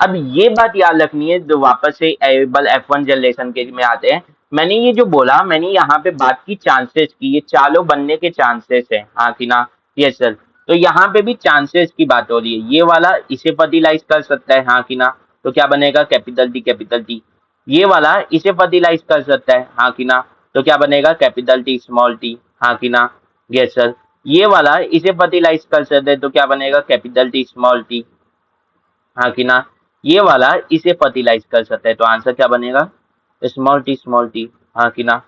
अब ये बात याद रखनी है, जो वापस से एबल F1 जनरेशन के में आते हैं। मैंने ये जो बोला, मैंने यहाँ पे बात की चांसेस की, ये चालों बनने के चांसेस है, हाँ कि ना? Yes sir. तो यहाँ पे भी चांसेस की बात हो रही है। ये वाला इसे फर्टिलाइज कर सकता है, हाँ कि ना? तो क्या बनेगा? Capital T capital T. ये वाला इसे फर्टिलाइज कर सकता है, हाँ कि ना? तो क्या बनेगा? कैपिटल टी स्मॉल टी, हाँ कि ना? Yes sir. ये वाला इसे फर्टिलाइज कर सकते हैं, तो क्या बनेगा? कैपिटल टी स्मॉल टी, हाँ कि ना? ये वाला इसे फर्टिलाइज कर सकता है, तो आंसर क्या बनेगा? स्मॉल टी, हाँ कि ना?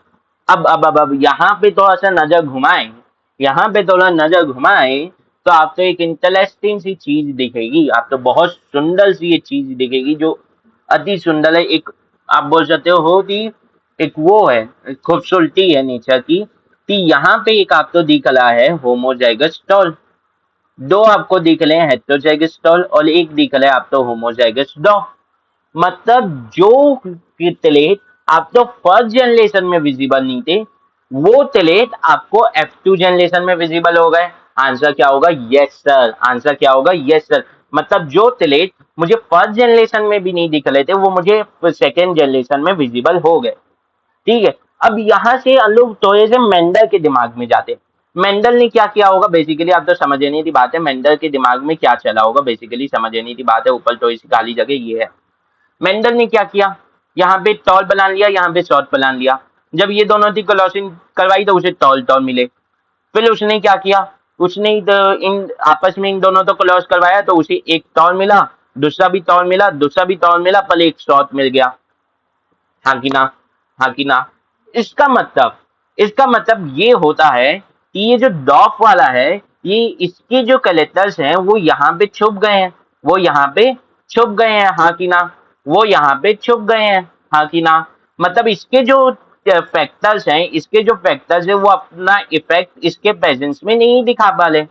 अब यहाँ पे थोड़ा सा नजर घुमाएं, यहाँ पे थोड़ा नजर घुमाएं तो आपको एक इंटरेस्टिंग सी चीज दिखेगी। आपको बहुत सुंदर सी ये चीज दिखेगी, जो अति सुंदर है। एक आप बोल सकते हो कि एक वो है, खूबसूरती है नेचर की, कि यहाँ पे एक आपको दिख रहा है होमोजाइगस टॉल। दो आपको दिख रहे हैं हेटेरोजाइगस टॉल और एक दिख रहा है आपको होमोजाइगस डॉ। मतलब जो तिलेट आप तो फर्स्ट जनरेशन में विजिबल नहीं थे, वो तिलेट आपको F2 जनरेशन में विजिबल हो गए। आंसर क्या होगा? Yes sir. आंसर क्या होगा? Yes sir. मतलब जो तिलेट मुझे फर्स्ट जनरेशन में भी नहीं दिख रहे थे, वो मुझे सेकेंड जनरेशन में विजिबल हो गए। ठीक है। अब यहाँ से हम लोग थोड़े से मेंडल के दिमाग में जाते हैं। मेंडल ने क्या किया होगा? बेसिकली आप तो समझे नहीं थी बात है, मेंडल के दिमाग में क्या चला होगा, बेसिकली समझे नहीं थी बात है। ऊपर तो इसी खाली जगह ये है। मेंडल ने क्या किया? यहाँ पे टॉल प्लान लिया, यहाँ पे शॉर्ट प्लान लिया। जब ये दोनों थी क्लॉसिंग करवाई तो उसे टॉल टॉल मिले। फिर उसने क्या किया? उसने तो इन आपस में इन दोनों तो क्लॉस करवाया, तो उसे एक टॉल मिला, दूसरा भी टॉल मिला, दूसरा भी टॉल मिला, पर एक शॉर्ट मिल गया, हाँ कि ना? हाँ कि ना? इसका मतलब इसका मतलब ये होता है कि ये जो डॉफ वाला है, ये इसके जो कलेक्टर्स हैं वो यहाँ पे छुप गए हैं, वो यहाँ पे छुप गए हैं, हाँ कि ना? वो यहाँ पे छुप गए हैं, हाँ कि ना? मतलब इसके जो फैक्टर्स हैं, इसके जो फैक्टर्स है वो अपना इफेक्ट इसके प्रेजेंस में नहीं दिखा पा रहे,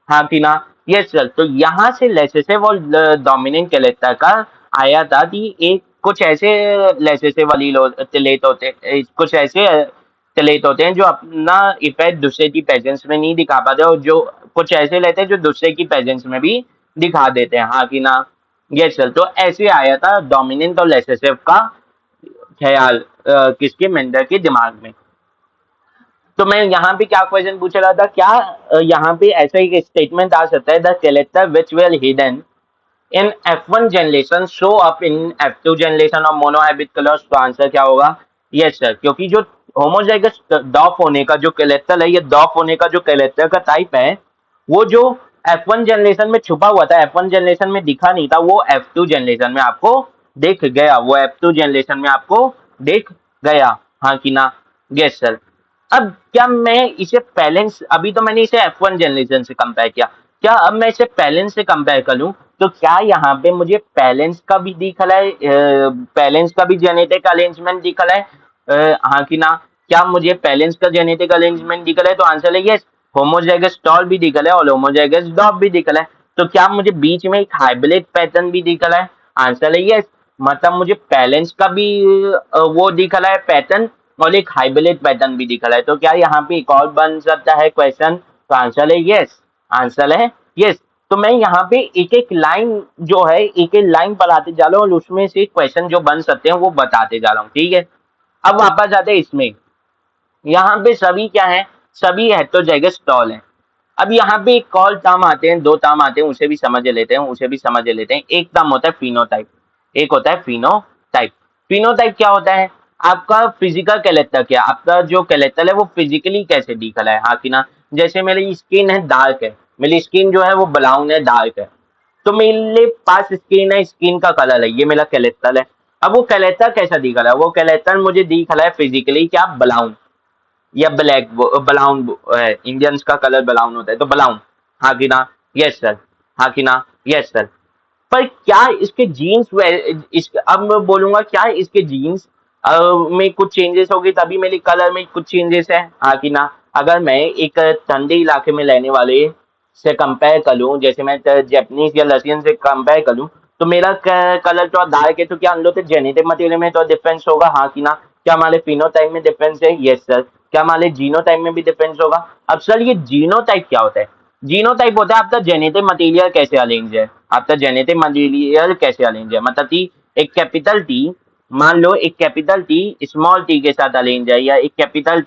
हाँ कि ना? Yes sir. तो यहाँ से लेसेसिव और डोमिनेंट कैरेक्टर का आया था कि एक कुछ ऐसे लेसेसिव वाली लेट होते, कुछ ऐसे लेट होते हैं जो अपना इफेक्ट दूसरे की प्रेजेंस में नहीं दिखा पाते, और जो कुछ ऐसे लेते हैं जो दूसरे की प्रेजेंस में भी दिखा देते हैं, हाँ कि ना? Yes sir. तो ऐसे आया था डोमिनेंट और लेसेसिव का ख्याल किसके? मेंडल के दिमाग में। तो मैं यहाँ पे क्या क्वेश्चन पूछ रहा था, क्या यहाँ पे ऐसा एक स्टेटमेंट आ सकता है, the character which well hidden in F1 generation show up in F2 generation of monohybrid colours. तो आंसर क्या होगा? Yes sir. क्योंकि जो होमोजाइगस डॉफ होने का जो कैरेक्टर है, ये डॉफ होने का जो कैरेक्टर का टाइप है, वो जो F1 जनरेशन में छुपा हुआ था, F1 जनरेशन में दिखा नहीं था, वो F2 जनरेशन में आपको दिख गया, वो F2 जनरेशन में आपको दिख गया, हाँ कि ना? Yes sir. अब क्या मैं इसे बैलेंस, अभी तो मैंने इसे F1 जनरेशन से कंपेयर किया, क्या अब मैं इसे बैलेंस से कंपेयर करूं तो क्या यहाँ पे मुझे बैलेंस का भी दिख रहा है, बैलेंस का भी जेनेटिक अरेंजमेंट दिख रहा है, हाँ कि ना? क्या मुझे बैलेंस का जेनेटिक अरेंजमेंट दिख रहा है? तो आंसर है यस। होमोजाइगस टॉल भी दिख रहा है और होमोजाइगस डॉप भी दिख रहा है, तो क्या मुझे बीच में एक हाइब्रिड पैटर्न भी दिख रहा है? आंसर है यस। मतलब मुझे बैलेंस का भी वो दिख रहा है पैटर्न, और एक हाइब्रिड पैटर्न भी दिख रहा है, तो क्या यहाँ पे एक और बन सकता है क्वेश्चन? तो आंसर है यस। आंसर है यस। तो मैं यहाँ पे एक एक लाइन जो है, एक एक लाइन पढ़ाते जा रहा हूँ और उसमें से क्वेश्चन जो बन सकते हैं वो बताते जा रहा हूँ, ठीक है? अब वापस आते हैं इसमें, यहाँ पे सभी क्या है, सभी हेटेरोजाइगस टॉल हैं। अब यहाँ पे एक और टर्म आते हैं, दो टर्म आते हैं, उसे भी समझ लेते हैं, उसे भी समझ लेते हैं। एक टर्म होता है फिनोटाइप, एक होता है फिनोटाइप। फिनोटाइप क्या होता है? आपका फिजिकल कैरेक्टर, क्या आपका जो कैरेक्टर है वो फिजिकली कैसे दिख रहा है, हाँ कि ना? जैसे मेरी स्किन है डार्क है, मेरी स्किन जो है वो ब्राउन है, डार्क है, तो मेरे पास स्किन है, स्किन का कलर है, ये मेरा कैरेक्टर है। अब वो कैरेक्टर कैसा दिख रहा है? वो कैरेक्टर मुझे दिख रहा है फिजिकली क्या, ब्राउन या ब्लैक, ब्राउन, इंडियंस का कलर ब्राउन होता है, तो ब्राउन, हाँ कि ना? Yes sir. हाँ कि ना? Yes sir. पर क्या इसके जीन्स, इस अब मैं बोलूंगा क्या इसके जीन्स में कुछ चेंजेस होगी तभी मेरे कलर में कुछ चेंजेस है, हाँ कि ना? अगर मैं एक ठंडे इलाके में रहने वाले से कंपेयर करूं, जैसे मैं जापानीज या रशियन से कंपेयर करूं, तो मेरा कलर तो डार्क है, तो क्या हम लोग के जेनेटिक मटेरियल में तो डिफरेंस होगा, हाँ कि ना? क्या हमारे फिनोटाइप में डिफरेंस है? Yes sir. क्या हमारे जीनोटाइप में भी डिफरेंस होगा? अब सर ये जीनोटाइप क्या होता है? जीनोटाइप होता है आपका जेनेटिक मटेरियल कैसे अरेंज है, आपका जेनेटिक मटेरियल कैसे अरेंज है, मतलब कि एक कैपिटल टी, मान लो एक कैपिटल टी स्मॉल टी के साथ अरेंज है, या एक कैपिटल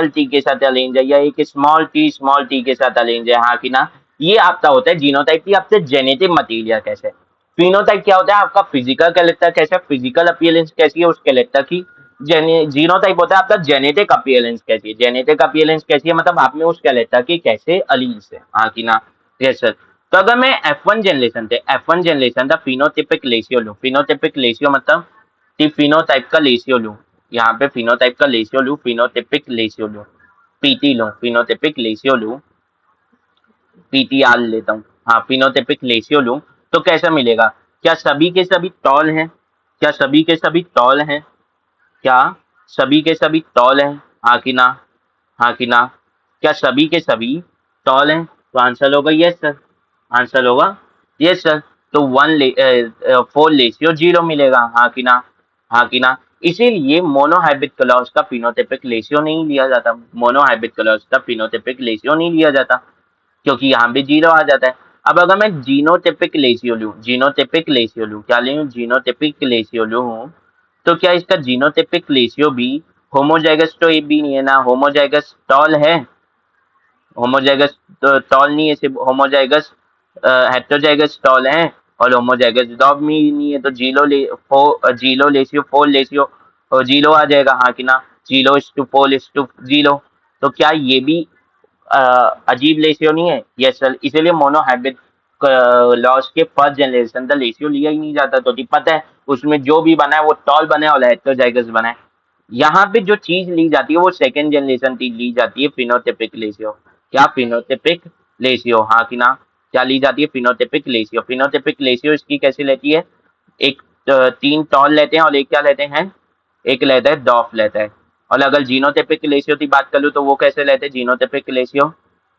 टी के साथ अरेंज है, या एक स्मॉल टी के साथ अरेंज है, हाँ कि ना? ये आपका होता है जीनोटाइप की, आपसे जेनेटिक मटेरियल कैसे। फिनोटाइप क्या होता है? आपका फिजिकल कैरेक्टर कैसे, फिजिकल अपीयरेंस कैसी है उस कैरेक्टर की। जीनोटाइप होता है आपका जेनेटिक अपीयरेंस कैसी है, जेनेटिक अपीयरेंस कैसी है मतलब आप में उस कैरेक्टर की कैसे अलीज है, हाँ कि ना? Yes sir. तो अगर मैं F1 जनरेशन था फिनोटिपिक रेशियो लूँ, फिनोटिपिक रेशियो मतलब कि फिनोटाइप का रेशियो लूँ, यहाँ पे फिनोटाइप का रेशियो लूँ, फिनोटिपिक रेशियो लूँ, पीटी लूँ, फिनोटिपिक रेशियो लूँ, पीटीआर लेता हूँ, हाँ फिनोटिपिक रेशियो लूँ, तो कैसा मिलेगा? क्या सभी के सभी टॉल हैं? क्या सभी के सभी टॉल हैं? क्या सभी के सभी टॉल हैं, हाँ कि ना? हाँ कि ना? क्या सभी के सभी टॉल हैं? तो आंसर होगा यस सर। आंसर होगा यस सर। तो 4 रेशियो 0 मिलेगा, हाँ कि ना? हाँ कि ना? इसीलिए मोनोहाइब्रिड क्लॉज का फिनोटिपिक रेशियो नहीं लिया जाता, मोनोहाइब्रिड क्लॉज का फिनोटिपिक रेशियो नहीं लिया जाता, क्योंकि यहाँ पे 0 आ जाता है। अब अगर मैं जीनोटिपिक रेशियो लूँ, जीनोटिपिक रेशियो लूँ, क्या लूँ? जीनोटिपिक रेशियो लूँ, तो क्या इसका जीनोटिपिक रेशियो भी होमोजाइगस तो ये भी नहीं है ना, होमोजाइगस टॉल है, होमोजाइगस तो टॉल नहीं है, सिर्फ होमोजाइगस हेटेरोजाइगस टॉल है, और होमोजाइगस डॉग में नहीं है, तो जीरो रेशियो 4 रेशियो जीरो आ जाएगा, हाँ कि ना? 0:4:0। तो क्या ये भी अ, अजीब रेशियो नहीं है? Yes sir. इसीलिए मोनोहाइब्रिड लॉस के फर्स्ट जनरेशन का रेशियो लिया ही नहीं जाता, तो पता है उसमें जो भी बना है वो टॉल बना है और हेटेरोजाइगस बना है। यहाँ पे जो चीज ली जाती है वो सेकंड जनरेशन की ली जाती है, फिनोटिपिक रेशियो। क्या? फिनोटिपिक रेशियो, हाँ कि ना? क्या ली जाती है? Phenotypic ratio. फिनोटिपिक रेशियो इसकी कैसे लेती है? एक 3 टॉल लेते हैं और एक क्या लेते हैं, एक लेता है डॉफ लेता है। और अगर जीनोटिपिक रेशियो की बात करूँ तो वो कैसे लेते हैं जीनोटिपिक रेशियो?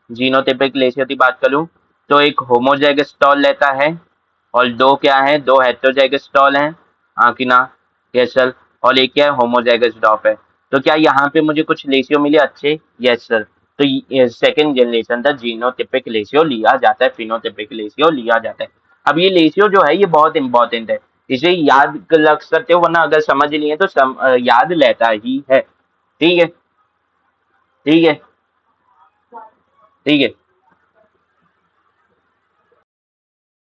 जीनोटिपिक रेशियो की बात करूँ तो एक होमोजाइगस टॉल लेता है और दो क्या है, दो हेटेरोजाइगस टॉल हैं, हाँ कि ना? Yes sir. और एक क्या है, होमोजाइगस डॉप है। तो क्या यहाँ पे मुझे कुछ रेशियो मिले अच्छे? Yes sir. तो सेकंड जनरेशन का जीनोटिपिक रेशियो लिया जाता है, फिनोटिपिक रेशियो लिया जाता है। अब ये रेशियो जो है ये बहुत इंपॉर्टेंट है, इसे याद रख सकते हो, वरना अगर समझ लिए तो याद रहता ही है। ठीक है, ठीक है, ठीक है।